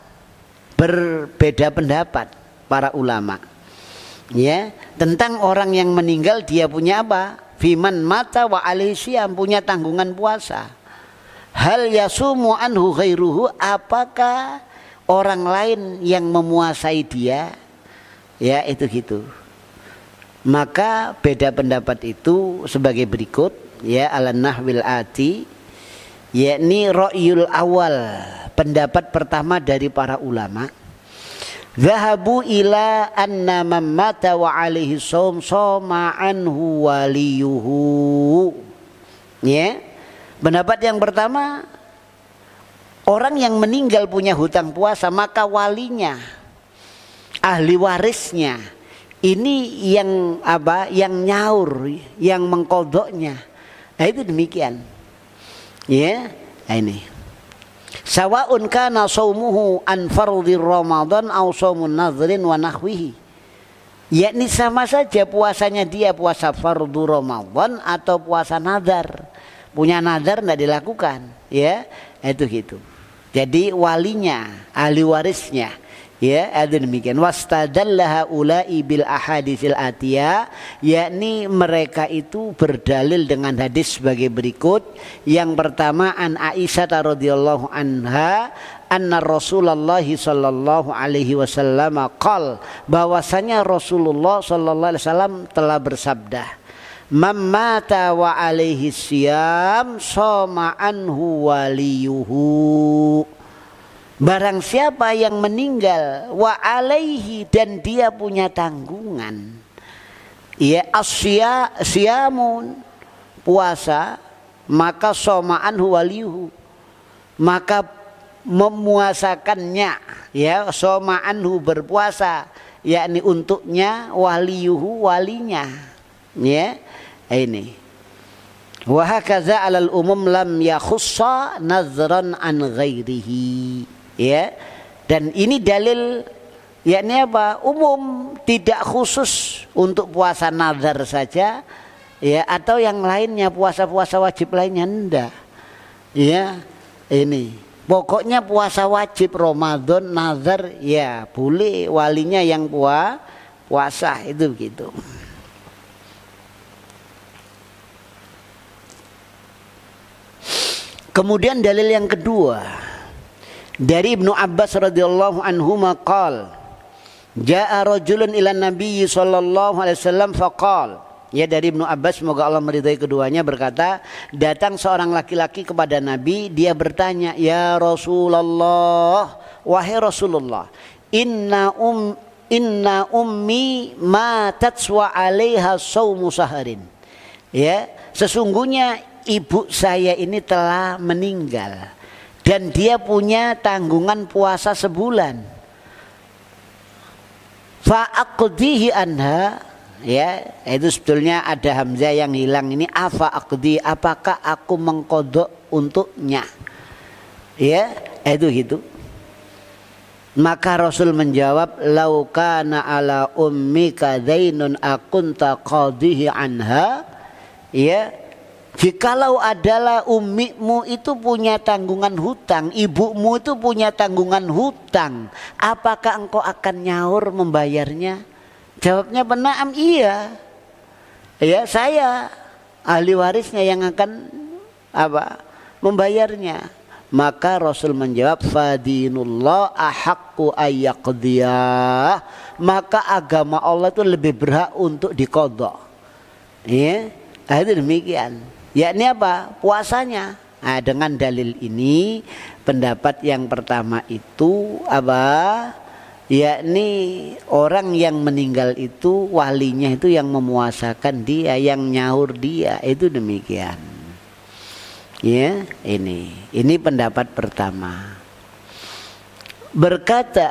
berbeda pendapat para ulama. Ya, tentang orang yang meninggal dia punya apa? Fiman mata wa alaihi syiyam, punya tanggungan puasa. Hal yasumu anhu ghairuhu, apakah orang lain yang memuasai dia? Ya, itu gitu. Maka beda pendapat itu sebagai berikut, ya, ala nahwil ati, yakni ra'yul awal, pendapat pertama dari para ulama. Zahabu ila anna man mata wa alaihi shaum shoma anhu waliyuhu. Ya. Pendapat yang pertama, orang yang meninggal punya hutang puasa, maka walinya, ahli warisnya, ini yang apa? Yang nyaur, yang mengkodoknya. Nah itu demikian. Ya, nah, ini. Sawa'un kana shaumuhu an fardhi Ramadan aw shaumun nadhrin wa nahwihi. Yakni sama saja puasanya dia puasa fardu Ramadan atau puasa nadar. Punya nadar tidak dilakukan, ya. Itu gitu. Jadi walinya, ahli warisnya, ya, ada demikian. Wastadallaha ulai bil ahaditsil atiyah, yakni mereka itu berdalil dengan hadis sebagai berikut. Yang pertama, an Aisyah radhiyallahu anha anna Rasulullah sallallahu alaihi wasallam qol, bahwasanya Rasulullah sallallahu alaihi wasallam telah bersabda, man mata wa alaihi siyam shoma anhu waliyuhu, barang siapa yang meninggal wa alaihi dan dia punya tanggungan, ya siyamun puasa, maka shoma anhu waliyuhu, maka memuasakannya, ya, shoma anhu berpuasa, yakni untuknya, waliyuhu walinya, ya, ini. Wa hakaza 'alal umum lam yakhussa nazran an ghairihi, ya. Dan ini dalil, yakni apa? Umum, tidak khusus untuk puasa nazar saja, ya, atau yang lainnya, puasa-puasa wajib lainnya, enggak, ya, ini. Pokoknya puasa wajib Ramadan, nazar, ya boleh, walinya yang puasa, itu begitu. Kemudian dalil yang kedua dari Ibnu Abbas radhiyallahu anhu maqal, jaa rajulun ila Nabi sallallahu alaihi wasallam faqal, ya, dari Ibnu Abbas, semoga Allah meridai keduanya, berkata, datang seorang laki-laki kepada Nabi, dia bertanya, ya Rasulullah, wahai Rasulullah, inna ummi matat wa 'alaiha shaumu saharin, ya, sesungguhnya ibu saya ini telah meninggal dan dia punya tanggungan puasa sebulan, fa aqdihi anha, ya, itu sebetulnya ada hamzah yang hilang ini, afa aqdi, apakah aku mengkodok untuknya, ya, itu gitu. Maka Rasul menjawab, lau kana ala ummika dainun akunta qadihi anha, ya, jikalau adalah ummimu itu punya tanggungan hutang, ibumu itu punya tanggungan hutang, apakah engkau akan nyaur membayarnya? Jawabnya benaam, iya, ya, saya ahli warisnya yang akan membayarnya. Maka Rasul menjawab, fadinullah ahaqqu ayyaqdiyah, maka agama Allah itu lebih berhak untuk diqadha, ya, itu demikian, yakni apa? Puasanya. Nah, dengan dalil ini pendapat yang pertama itu yakni orang yang meninggal itu walinya itu yang memuasakan dia, yang nyaur dia, itu demikian, ya. Ini pendapat pertama. Berkata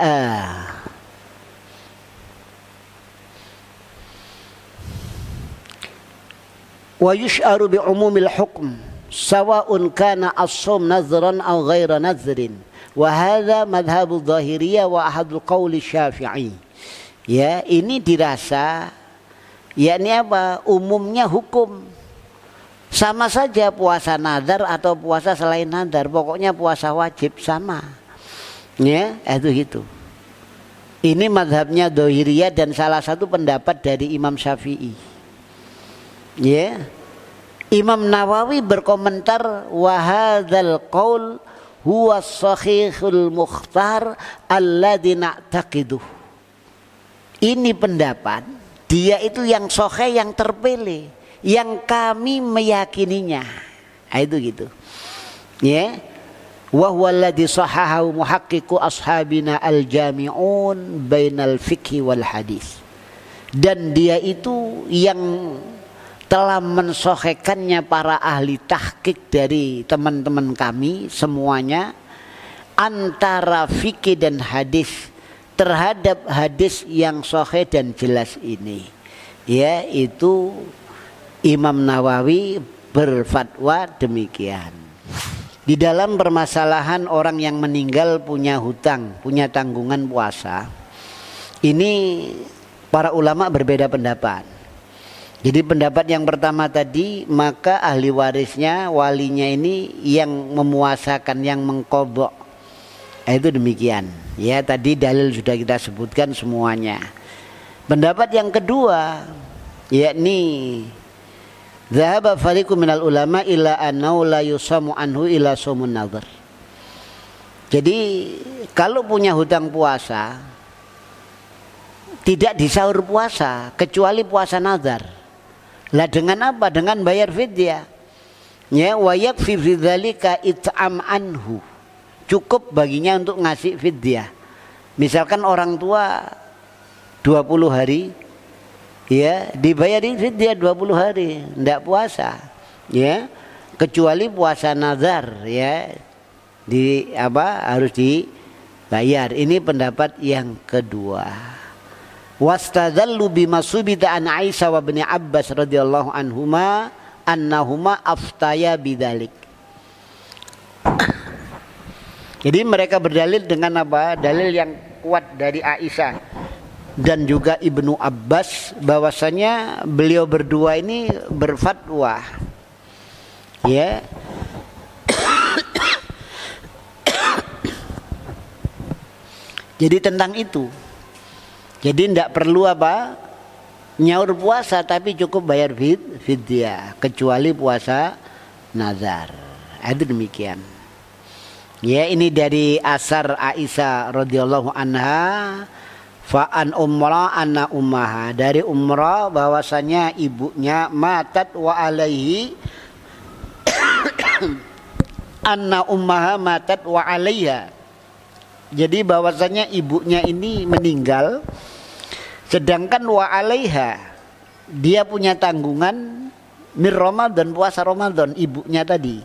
wa yush'aru bi umumil hukm sawa'un kana as-shaum nazran aw ghaira nazrin, wa hadza madhhabu dhahiriyah wa ahadul qauli syafi'i, ya, ini dirasa, yakni apa? Umumnya hukum sama saja, puasa nazar atau puasa selain nazar, pokoknya puasa wajib sama, ya, itu gitu. Ini madhabnya dhahiriyah dan salah satu pendapat dari Imam Syafi'i, ya. Imam Nawawi berkomentar, wa hadzal qaul huwa sahihul mukhtar alladzi na'taqiduh, ini pendapat dia itu yang sahih, yang terpilih, yang kami meyakininya, itu gitu, ya. Wa huwa alladzi sahahahu muhaqqiqu ashabina al-jami'un bainal fiqhi wal hadis, dan dia itu yang telah mensohekannya para ahli tahqiq dari teman-teman kami semuanya, antara fikih dan hadis, terhadap hadis yang sahih dan jelas ini, yaitu Imam Nawawi berfatwa demikian. Di dalam permasalahan orang yang meninggal punya hutang, punya tanggungan puasa, ini para ulama berbeda pendapat. Jadi pendapat yang pertama tadi, maka ahli warisnya, walinya ini yang memuasakan, yang mengqadha, itu demikian, ya. Tadi dalil sudah kita sebutkan semuanya. Pendapat yang kedua, yakni dhahaba fariqun minal ulama ila annahu la yusamu anhu ila saumun nadhar, Jadi kalau punya hutang puasa tidak disahur puasa kecuali puasa nazar. Lah dengan apa? Dengan bayar fidyah. Ya, wa yakfi fi dzalika it'am anhu. Cukup baginya untuk ngasih fidyah. Misalkan orang tua 20 hari ya, dibayarin fidyah 20 hari, enggak puasa. Ya. Kecuali puasa nazar ya. Harus dibayar. Ini pendapat yang kedua. Wastadallu bima subita an Aisyah wa ibn Abbas radhiyallahu anhuma annahuma aftaya bidzalik. Jadi mereka berdalil dengan apa? Dalil yang kuat dari Aisyah dan juga Ibnu Abbas bahwasanya beliau berdua ini berfatwa. Ya. Jadi tentang itu. Jadi tidak perlu apa? Nyaur puasa, tapi cukup bayar fidyah kecuali puasa nazar. Itu demikian. Ya, ini dari asar Aisyah radhiyallahu anha fa an umrah anna ummaha, dari umrah bahwasanya ibunya matat wa alaihi anna ummaha matat wa alaiha. Jadi bahwasanya ibunya ini meninggal sedangkan wa alaiha dia punya tanggungan mir Ramadan, puasa Ramadan ibunya tadi.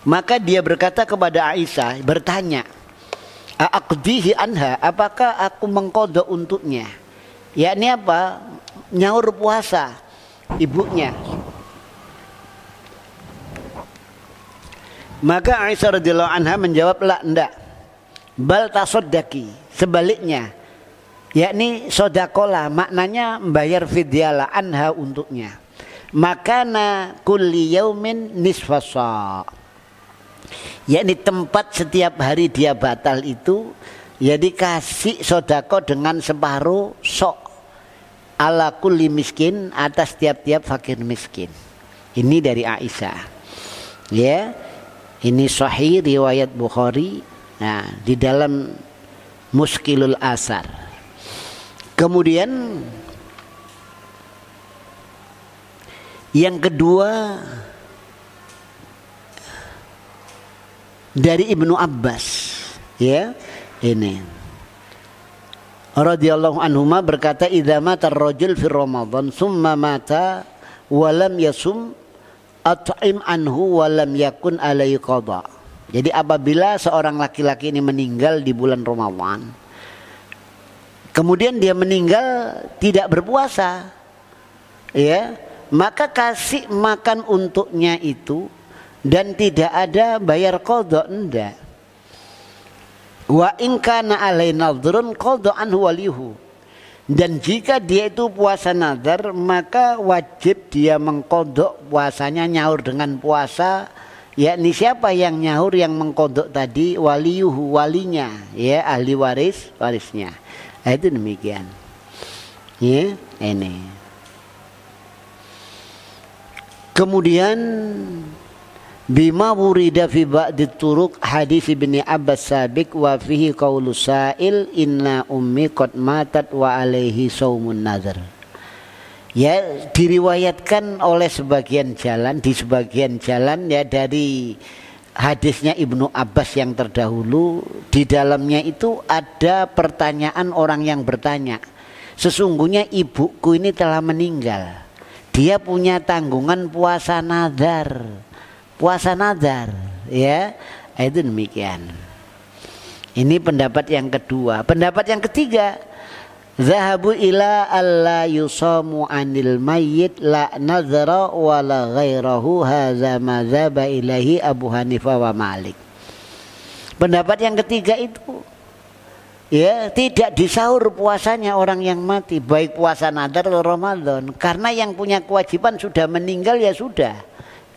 Maka dia berkata kepada Aisyah, bertanya, aqdihi anha, apakah aku mengqadha untuknya? Yakni apa? Nyaur puasa ibunya. Maka Aisyah radhiyallahu anha menjawab, la, enggak. Bal tasaddaqi, sebaliknya. Yakni sodakola, maknanya membayar fidyah anha untuknya. Makana kulli yaumin nisfasa. Yakni tempat setiap hari dia batal itu, jadi kasih sodako dengan separuh sok ala kulli miskin, atas tiap-tiap fakir miskin. Ini dari Aisyah. Ya. Ini sahih riwayat Bukhari. Nah, di dalam Muskilul Asar. Kemudian yang kedua dari Ibnu Abbas, ya, ini radhiyallahu anhuma berkata, idza mata ar-rajul fi Ramadan summa mata wa lam yasum at'im anhu wa lam yakun alaihi qada. Jadi apabila seorang laki-laki ini meninggal di bulan Ramadan, kemudian dia meninggal tidak berpuasa, ya, maka kasih makan untuknya itu dan tidak ada bayar qada, enggak. Wa in kana alai nadhrun qada anhu walihu. Dan jika dia itu puasa nazar, maka wajib dia mengqadha puasanya, nyaur dengan puasa. Yakni siapa yang nyaur, yang mengqadha tadi? Waliyuhu, walinya, ya, ahli warisnya. Itu demikian. Ya, ini. Kemudian bima wurida fi ba'di turuq hadis Ibnu Abbas sabiq wa fihi qaulu sa'il inna ummi qad matat wa alaihi saumun nazar. Ya, diriwayatkan oleh sebagian jalan, di sebagian jalan ya, dari hadisnya Ibnu Abbas yang terdahulu. Di dalamnya itu ada pertanyaan orang yang bertanya, sesungguhnya ibuku ini telah meninggal, dia punya tanggungan puasa nazar. Puasa nazar, ya, itu demikian. Ini pendapat yang kedua. Pendapat yang ketiga, zahabu ila alla yusamu anil mayyit la nazara wa la ghairahu, hadza madzhab ilahi Abu Hanifah wa Malik. Pendapat yang ketiga itu, ya, tidak disahur puasanya orang yang mati, baik puasa nazar atau Ramadan, karena yang punya kewajiban sudah meninggal, ya sudah,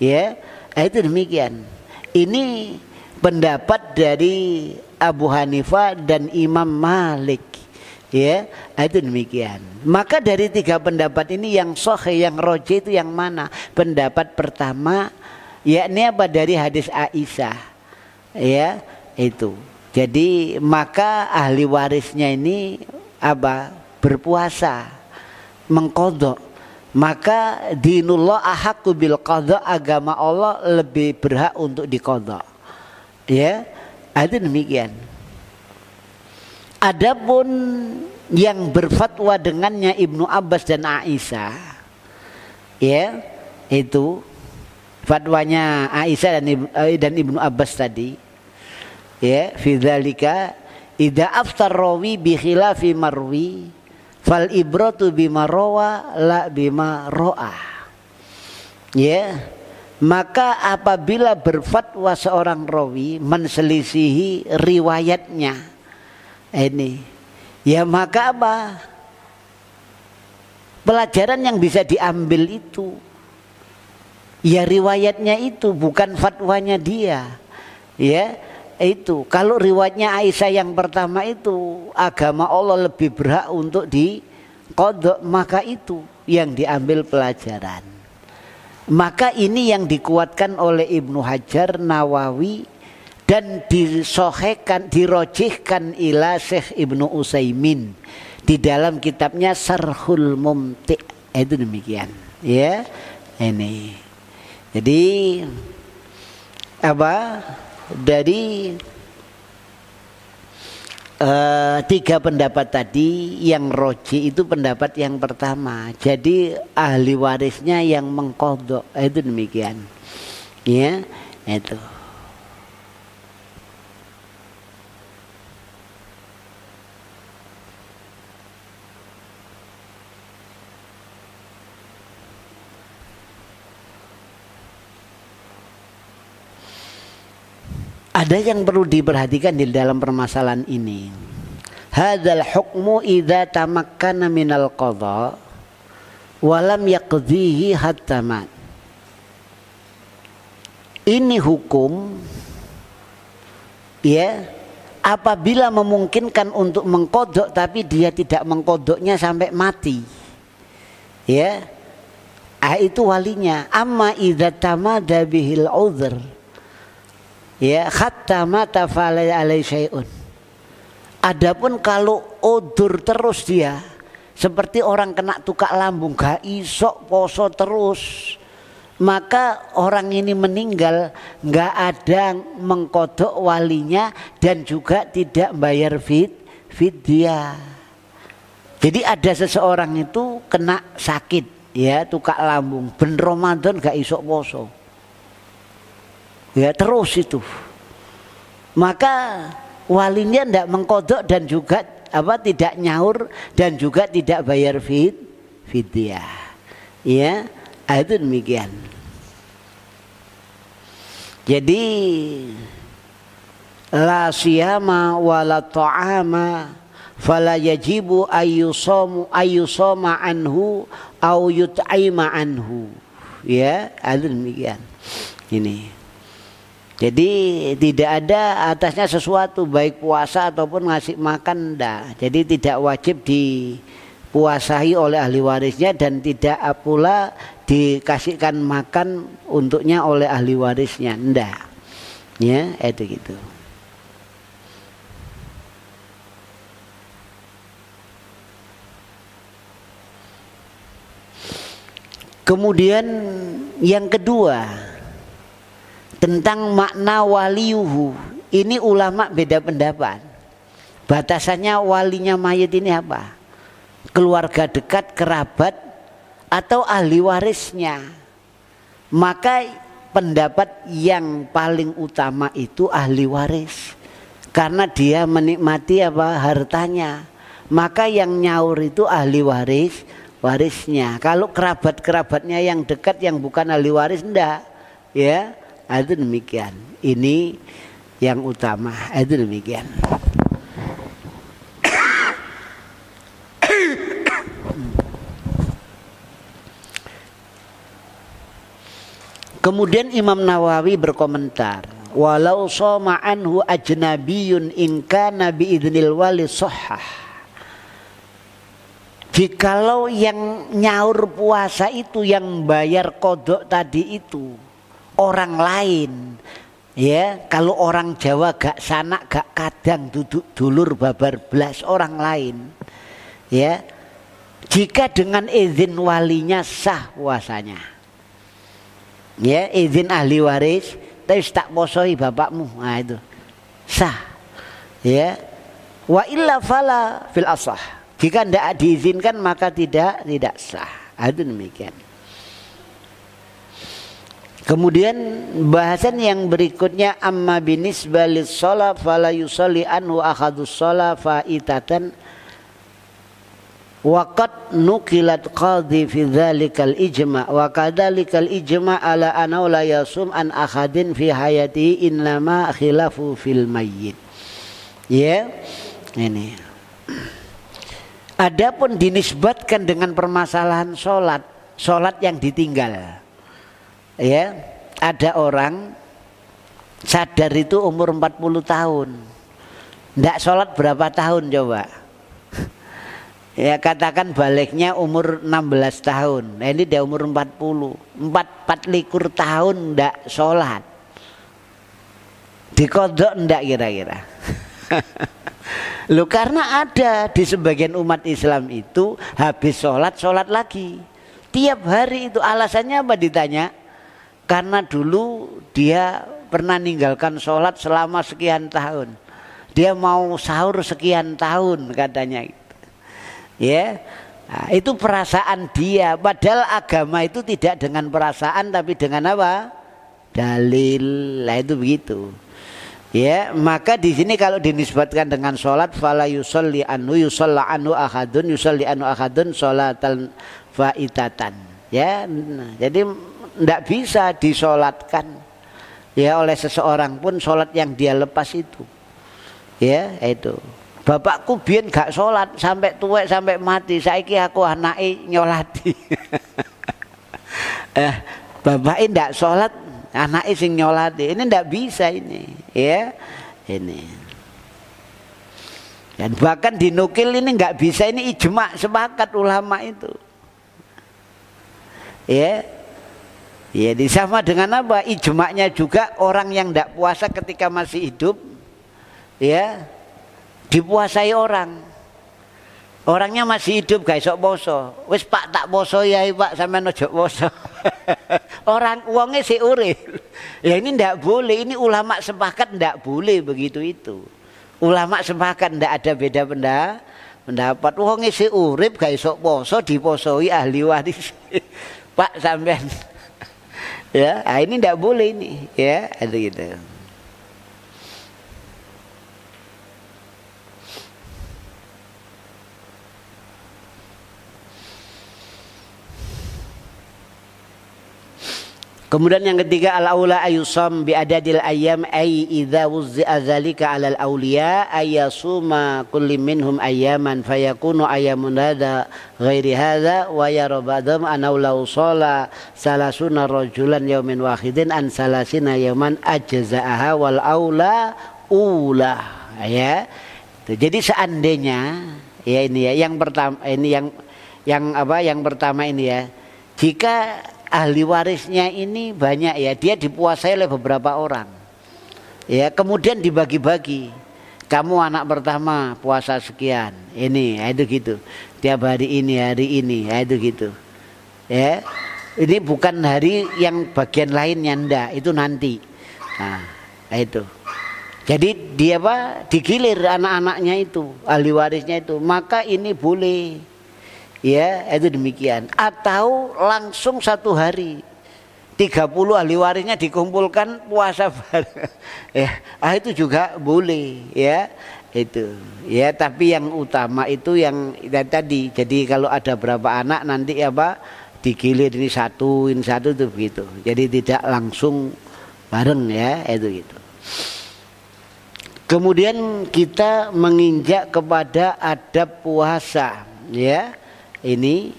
ya. Itu demikian. Ini pendapat dari Abu Hanifah dan Imam Malik. Ya, itu demikian. Maka dari 3 pendapat ini yang sahih, yang rajih itu yang mana? Pendapat pertama yakni apa? Dari hadis Aisyah. Ya, itu. Jadi maka ahli warisnya ini apa? Berpuasa, mengqadha. Maka dinullah ahaqqu bil qadha, agama Allah lebih berhak untuk diqadha. Ya, itu demikian. Adapun yang berfatwa dengannya Ibnu Abbas dan Aisyah, ya, itu fatwanya Aisyah dan Ibnu Abbas tadi, ya, fi dzalika idza aftar rawi bi khilafi marwi fal ibratu bima rawa la bima ro'a. Ya, maka apabila berfatwa seorang rawi menselisihi riwayatnya ini, ya maka apa? Pelajaran yang bisa diambil itu ya riwayatnya itu, bukan fatwanya dia. Ya, itu. Kalau riwayatnya Aisyah yang pertama itu agama Allah lebih berhak untuk diqadha, maka itu yang diambil pelajaran. Maka ini yang dikuatkan oleh Ibnu Hajar, Nawawi, dan disohhekan, dirojihkan ila Syekh Ibnu Utsaimin di dalam kitabnya Syarhul Mumti'. Itu demikian, ya. Ini. Jadi apa? Dari 3 pendapat tadi yang roji itu pendapat yang pertama. Jadi ahli warisnya yang mengqadha. Itu demikian. Ya, itu. Ada yang perlu diperhatikan di dalam permasalahan ini. Hadzal hukmu idza tamakkana minal qadha wa lam yaqdhihi hatta mat. Ini hukum, ya, apabila memungkinkan untuk mengqadha tapi dia tidak mengqadhanya sampai mati. Ya. Itu walinya. Amma idza tamada bihil udhr, ya, hatta mata fala alai syai'un. Adapun kalau udur terus dia, seperti orang kena tukak lambung, gak iso poso terus, maka orang ini meninggal gak ada mengqadha walinya dan juga tidak bayar fidyah. Jadi ada seseorang itu kena sakit, ya, tukak lambung, ben Ramadan gak iso poso, ya, terus itu, maka walinya tidak mengqadha dan juga apa, tidak nyaur dan juga tidak bayar fidyah. Ya, itu demikian. Jadi la siyama wala ta'ama fala yajibu ayyusama anhu au yut'ima anhu. Ya, itu demikian. Ini. Jadi tidak ada atasnya sesuatu, baik puasa ataupun ngasih makan, enggak. Jadi tidak wajib dipuasai oleh ahli warisnya dan tidak pula dikasihkan makan untuknya oleh ahli warisnya, enggak. Ya, itu gitu. Kemudian yang kedua, tentang makna waliyuhu, ini ulama beda pendapat. Batasannya walinya mayit ini apa? Keluarga dekat, kerabat, atau ahli warisnya? Maka pendapat yang paling utama itu ahli waris, karena dia menikmati apa, hartanya. Maka yang nyaur itu ahli warisnya. Kalau kerabatnya yang dekat yang bukan ahli waris, enggak, ya. Itu demikian. Ini yang utama. Itu demikian. Kemudian Imam Nawawi berkomentar, walau shoma anhu ajnabiyun in kana bi idznil wali sahhah. Jikalau yang nyaur puasa itu, yang bayar kodok tadi itu orang lain, ya, kalau orang Jawa gak sanak gak kadang duduk dulur babar belas orang lain, ya, jika dengan izin walinya sah puasanya, ya, izin ahli waris, tapi tak posoi bapakmu, nah itu sah, ya. Wa illa fala fil asah. Jika tidak diizinkan maka tidak sah. Itu demikian. Kemudian bahasan yang berikutnya, amma binisbah lis-shalah fala yusalli anhu akhadus shalah faitatan wa qad nuqilat qadhi fi dzalikal ijma' wa kadzalikal ijma' ala anna la yasum an akhadin fi hayatihi innama khilafu fil mayyit. Ya, ini. Adapun dinisbatkan dengan permasalahan sholat yang ditinggal, ya, ada orang sadar itu umur 40 tahun, ndak sholat berapa tahun coba? Ya, katakan baliknya umur 16 tahun, nah ini dia umur 44 tahun ndak sholat, dikodok ndak kira-kira? Loh, karena ada di sebagian umat Islam itu habis sholat lagi tiap hari itu. Alasannya apa ditanya? Karena dulu dia pernah ninggalkan sholat selama sekian tahun, dia mau sahur sekian tahun katanya gitu. Ya, nah, itu perasaan dia. Padahal agama itu tidak dengan perasaan tapi dengan apa? Dalil. Lah itu begitu. Ya, maka di sini kalau dinisbatkan dengan sholat, fala yusalli anhu yusalla anhu ahadun yusalli anhu ahadun sholatan faitatan. Ya, nah, jadi tidak bisa disolatkan, ya, oleh seseorang pun sholat yang dia lepas itu. Ya, itu. Bapakku biyen gak sholat sampai tuwek sampai mati, saiki aku anake nyolati. Bapaknya tidak sholat, anaknya sing nyolati. Ini tidak bisa ini, ya, ini. Dan bahkan dinukil ini nggak bisa, ini ijma, sepakat ulama itu. Ya, ya, sama dengan apa? Ijma'nya juga orang yang tidak puasa ketika masih hidup, ya, dipuasai orang. Orangnya masih hidup gak esok poso. Wis Pak tak poso ya Pak, sampean ojo poso. Orang uangnya si urip. Ya ini ndak boleh, ini ulama sepakat ndak boleh begitu itu. Ulama sepakat ndak ada beda pendapat. Uangnya si urip gak esok poso diposoi ahli waris. Pak sampean. Ya, ini ndak boleh ini, ya, ada gitu. Kemudian yang ketiga, al-aula ayusam bi adadil ayyam ay idza wuzzi'a dzalika 'alal awliya ayyasuma kulli minhum ayyaman fayakunu ayyamun hadza ghairi hadza wa yara ba'dhum anna law shala salasuna rajulan yaumin wahidin an salasina yauman ajza'aha wal aula ula, ya. Jadi seandainya, ya, ini ya yang pertama, ini yang apa, yang pertama ini ya, jika ahli warisnya ini banyak, ya, dia dipuasai oleh beberapa orang, ya, kemudian dibagi-bagi. Kamu anak pertama puasa sekian, ini, ya, itu gitu. Tiap hari ini, ya, itu gitu. Ya, ini bukan hari yang bagian lainnya, ndak, itu nanti. Nah, itu. Jadi dia apa? Digilir anak-anaknya itu, ahli warisnya itu, maka ini boleh. Ya, itu demikian. Atau langsung satu hari 30 ahli warisnya dikumpulkan puasa bareng. Ya, itu juga boleh, ya. Itu. Ya, tapi yang utama itu yang tadi. Jadi kalau ada berapa anak nanti apa? Digilir ini satu itu begitu. Jadi tidak langsung bareng, ya, itu gitu. Kemudian kita menginjak kepada adab puasa, ya. Ini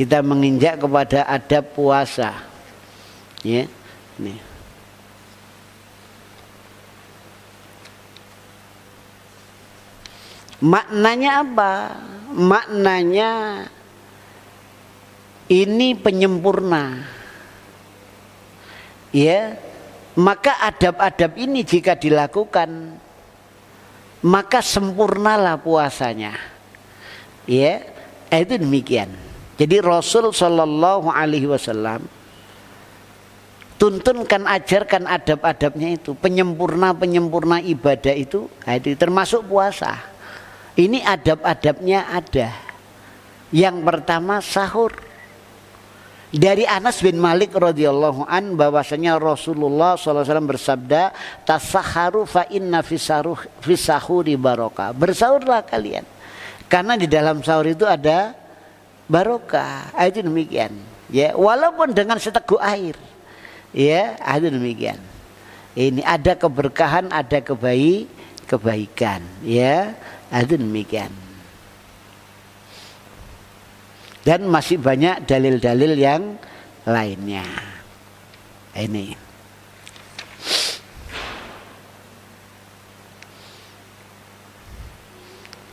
kita menginjak kepada adab puasa, ya, ini. Maknanya apa? maknanya ini penyempurna. Ya, maka adab-adab ini jika dilakukan maka sempurnalah puasanya. Ya, itu demikian. Jadi Rasul Shallallahu Alaihi Wasallam tuntunkan, ajarkan adab-adabnya itu, penyempurna ibadah itu termasuk puasa. Ini adab-adabnya ada. Yang pertama sahur. Dari Anas bin Malik radhiyallahu an bahwasanya Rasulullah SAW bersabda, tasahharu fa inna fisahuri barokah. Bersahurlah kalian, karena di dalam sahur itu ada barokah. Itu demikian. Ya, walaupun dengan seteguk air. Ya, itu demikian. Ini ada keberkahan, ada kebaikan. Ya, itu demikian. Dan masih banyak dalil-dalil yang lainnya. Ini.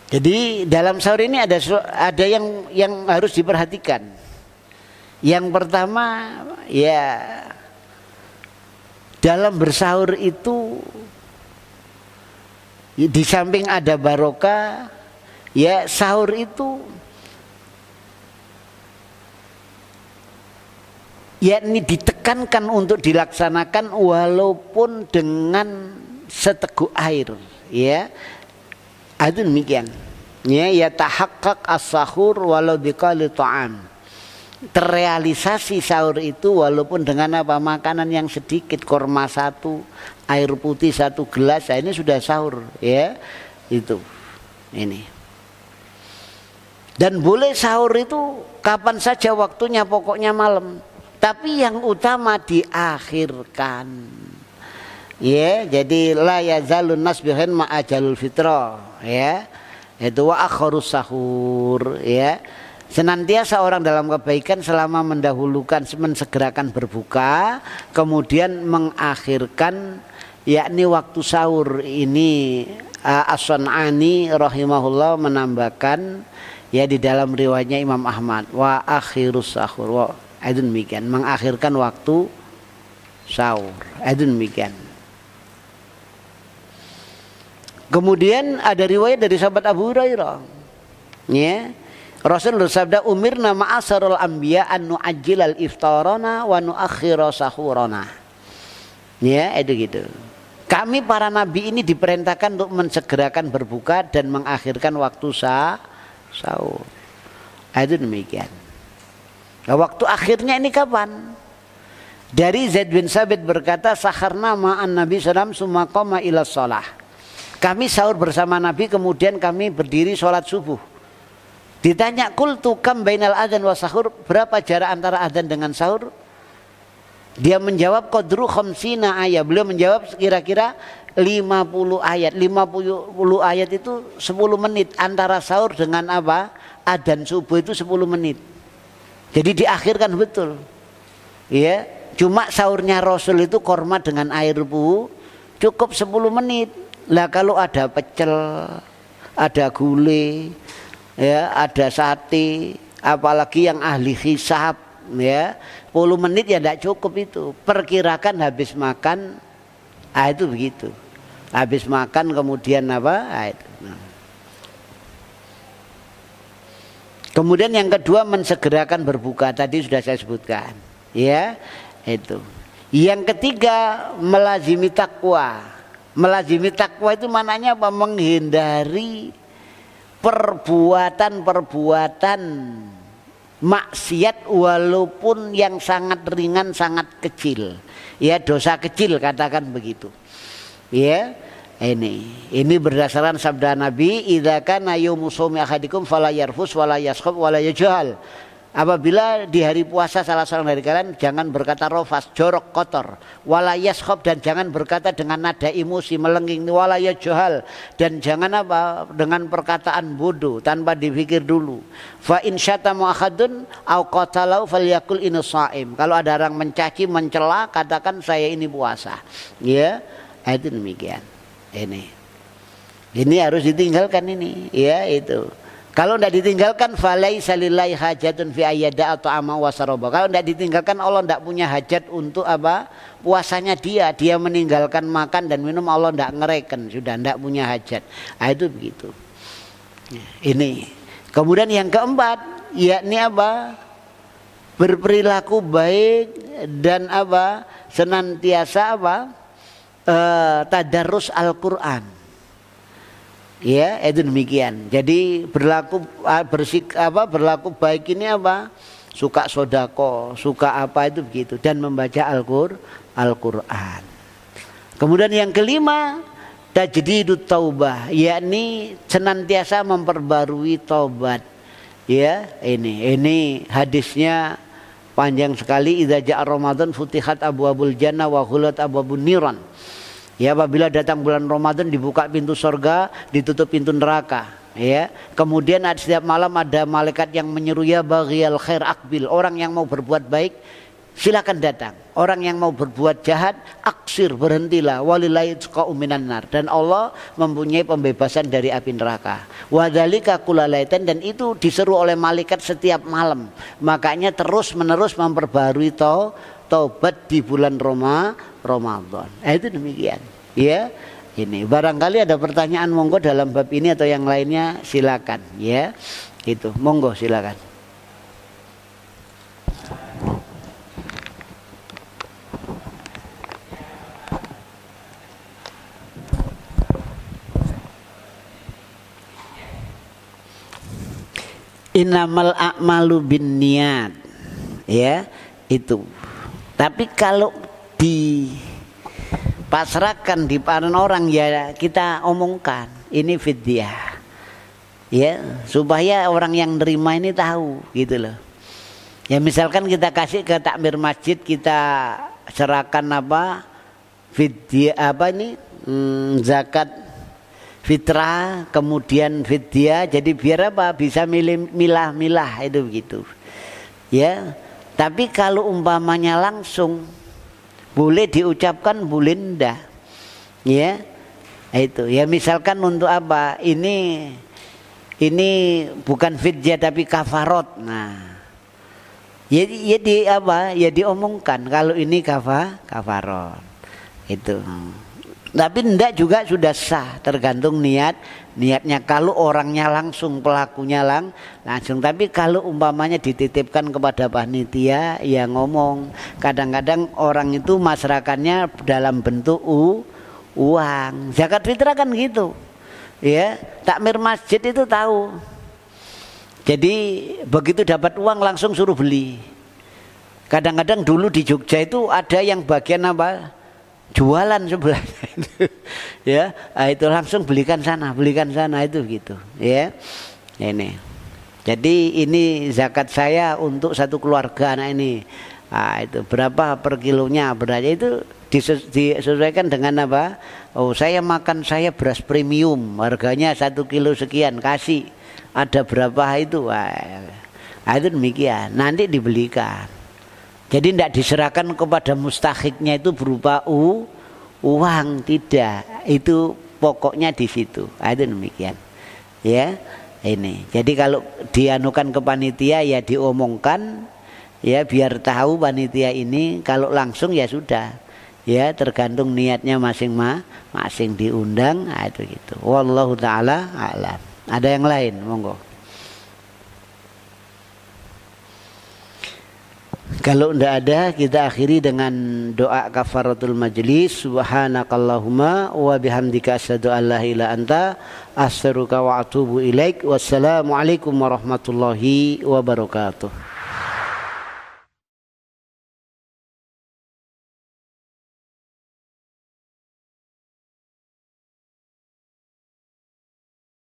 Jadi dalam sahur ini ada yang harus diperhatikan. Yang pertama, ya, dalam bersahur itu di samping ada barokah, ya, sahur itu yakni ditekankan untuk dilaksanakan walaupun dengan seteguk air, ya. Itu demikian. Ya tahaqqaq as-sahur walau biqali ta'am. Terrealisasi sahur itu walaupun dengan apa? Makanan yang sedikit, korma 1, air putih 1 gelas, ini sudah sahur, ya. Itu. Ini. Dan boleh sahur itu kapan saja waktunya, pokoknya malam. Tapi yang utama diakhirkan. Ya, jadi la yazalun nas bihin ma ajalul fitrah, ya. Itu wa akharus sahur, ya. Senantiasa orang dalam kebaikan selama mendahulukan, mensegerakan berbuka, kemudian mengakhirkan, yakni waktu sahur. Ini As-Sun'ani rahimahullah menambahkan, ya, di dalam riwayatnya Imam Ahmad, wa akhirus sahur, itu demikian, mengakhirkan waktu sahur. Itu demikian. Kemudian ada riwayat dari sahabat Abu Hurairah, ya, Rasul bersabda, umirna ma'asarul anbiya an nu'ajjilal iftarana wa nu'akhkhira sahurana. Ya, itu gitu. Kami para nabi ini diperintahkan untuk mensegerakan berbuka dan mengakhirkan waktu sahur. Itu demikian. Nah, waktu akhirnya ini kapan? Dari Zaid bin Sabit berkata, saharna ma'an Nabi sallam summa qama ila shalah. Kami sahur bersama Nabi, kemudian kami berdiri sholat subuh. Ditanya, qultu kam bainal adzan wa sahur, berapa jarak antara adzan dengan sahur? Dia menjawab qadru khamsina ayat. Beliau menjawab kira-kira 50 ayat. 50 ayat itu 10 menit. Antara sahur dengan apa? Adzan subuh itu 10 menit. Jadi diakhirkan betul, ya. Cuma sahurnya Rasul itu korma dengan air cukup 10 menit. Lah kalau ada pecel, ada gulai, ya, ada sate, apalagi yang ahli hisab, ya, 10 menit ya tidak cukup itu. Perkirakan habis makan, itu begitu. Habis makan kemudian apa? Itu. Kemudian yang kedua, mensegerakan berbuka, tadi sudah saya sebutkan, ya, itu. Yang ketiga, melazimi takwa. Melazimi takwa itu maknanya apa? Menghindari perbuatan-perbuatan maksiat walaupun yang sangat ringan, sangat kecil. Ya, dosa kecil, katakan begitu. Ya. Ini berdasarkan sabda Nabi, idza kana yaumu shaumi ahadikum fala yarfus wala yaskhab wala yajhal. Apabila di hari puasa salah seorang dari kalian, jangan berkata rofas, jorok, kotor, wala yaskhab, dan jangan berkata dengan nada emosi, melengking, wala yajhal, dan jangan apa? Dengan perkataan bodoh tanpa dipikir dulu. Fa in syatamu ahadun au qatalau falyakul inna shaim. Kalau ada orang mencaci, mencela, katakan saya ini puasa. Ya, itu demikian. Ini harus ditinggalkan ini, ya, itu. Kalau tidak ditinggalkan falaisa lillahi hajatun fi ayyada ta'ama wa saraba. Kalau tidak ditinggalkan Allah tidak punya hajat untuk apa? Puasanya dia meninggalkan makan dan minum, Allah tidak ngereken, sudah tidak punya hajat. Nah, itu begitu. Ini. Kemudian yang keempat, yakni apa? Berperilaku baik dan apa? Senantiasa apa? Tadarus Al-Qur'an. Ya, itu demikian. Jadi berlaku berlaku baik ini apa? Suka sodako, suka apa itu begitu, dan membaca Al-Qur'an. Kemudian yang kelima, tajdidut taubah, yakni senantiasa memperbarui taubat. Ya, ini hadisnya panjang sekali. Idza ja'a Ramadan futihat abwabul jannah wa ghulat abwabun niran. Ya, apabila datang bulan Ramadan dibuka pintu surga, ditutup pintu neraka. Ya, kemudian setiap malam ada malaikat yang menyeru, ya baghiyal khair aqbil, orang yang mau berbuat baik silakan datang. Orang yang mau berbuat jahat aksir, berhentilah. Walillahi itqa'u minan nar, dan Allah mempunyai pembebasan dari api neraka. Wa dzalika kulalaitan, dan itu diseru oleh malaikat setiap malam. Makanya terus menerus memperbarui taubat di bulan Ramadan. Itu demikian. Ya, ini barangkali ada pertanyaan, monggo dalam bab ini atau yang lainnya silakan. Ya, itu monggo silakan. Innamal a'malu binniyat. Ya, itu. Tapi kalau dipasrahkan di paran orang, ya kita omongkan ini fidyah. Ya, supaya orang yang nerima ini tahu gitu loh. Ya, misalkan kita kasih ke takmir masjid, kita serahkan apa? Fidyah apa ini? Zakat fitrah, kemudian fidyah, jadi biar apa? Bisa milah-milah itu begitu. Ya. Tapi kalau umpamanya langsung boleh diucapkan, boleh ndak. Ya. Itu. Ya, misalkan untuk apa? Ini bukan fidyah tapi kafarot. Nah. Ya di apa? Ya diomongkan kalau ini kafarot. Itu. Tapi ndak juga sudah sah, tergantung niatnya. Kalau orangnya langsung, pelakunya langsung. Tapi kalau umpamanya dititipkan kepada panitia, ya ngomong. Kadang-kadang orang itu masyarakatnya dalam bentuk uang. Zakat fitrah kan gitu. Ya, takmir masjid itu tahu. Jadi begitu dapat uang langsung suruh beli. Kadang-kadang dulu di Jogja itu ada yang bagian apa? Jualan sebelah. Ya, itu langsung belikan sana itu gitu. Ya, ini. Jadi ini zakat saya untuk satu keluarga anak ini. Nah, itu berapa per kilonya, berapa itu disesuaikan dengan apa? Oh, saya beras premium, harganya 1 kilo sekian, kasih. Ada berapa itu? Nah, itu demikian. Nanti dibelikan. Jadi tidak diserahkan kepada mustahiknya itu berupa uang, tidak. Itu pokoknya di situ. Itu demikian. Ya, ini. Jadi kalau dianukan ke panitia ya diomongkan, ya biar tahu panitia ini. Kalau langsung ya sudah. Ya, tergantung niatnya masing-masing diundang. Itu gitu. Wallahu taala a'lam. Ada yang lain, monggo. Kalau tidak ada, kita akhiri dengan doa kafaratul majlis. Subhanakallahumma wa bihamdika asyhadu an la ilaha illa anta astaghfiruka wa atubu ilaik. Wassalamualaikum warahmatullahi wabarakatuh.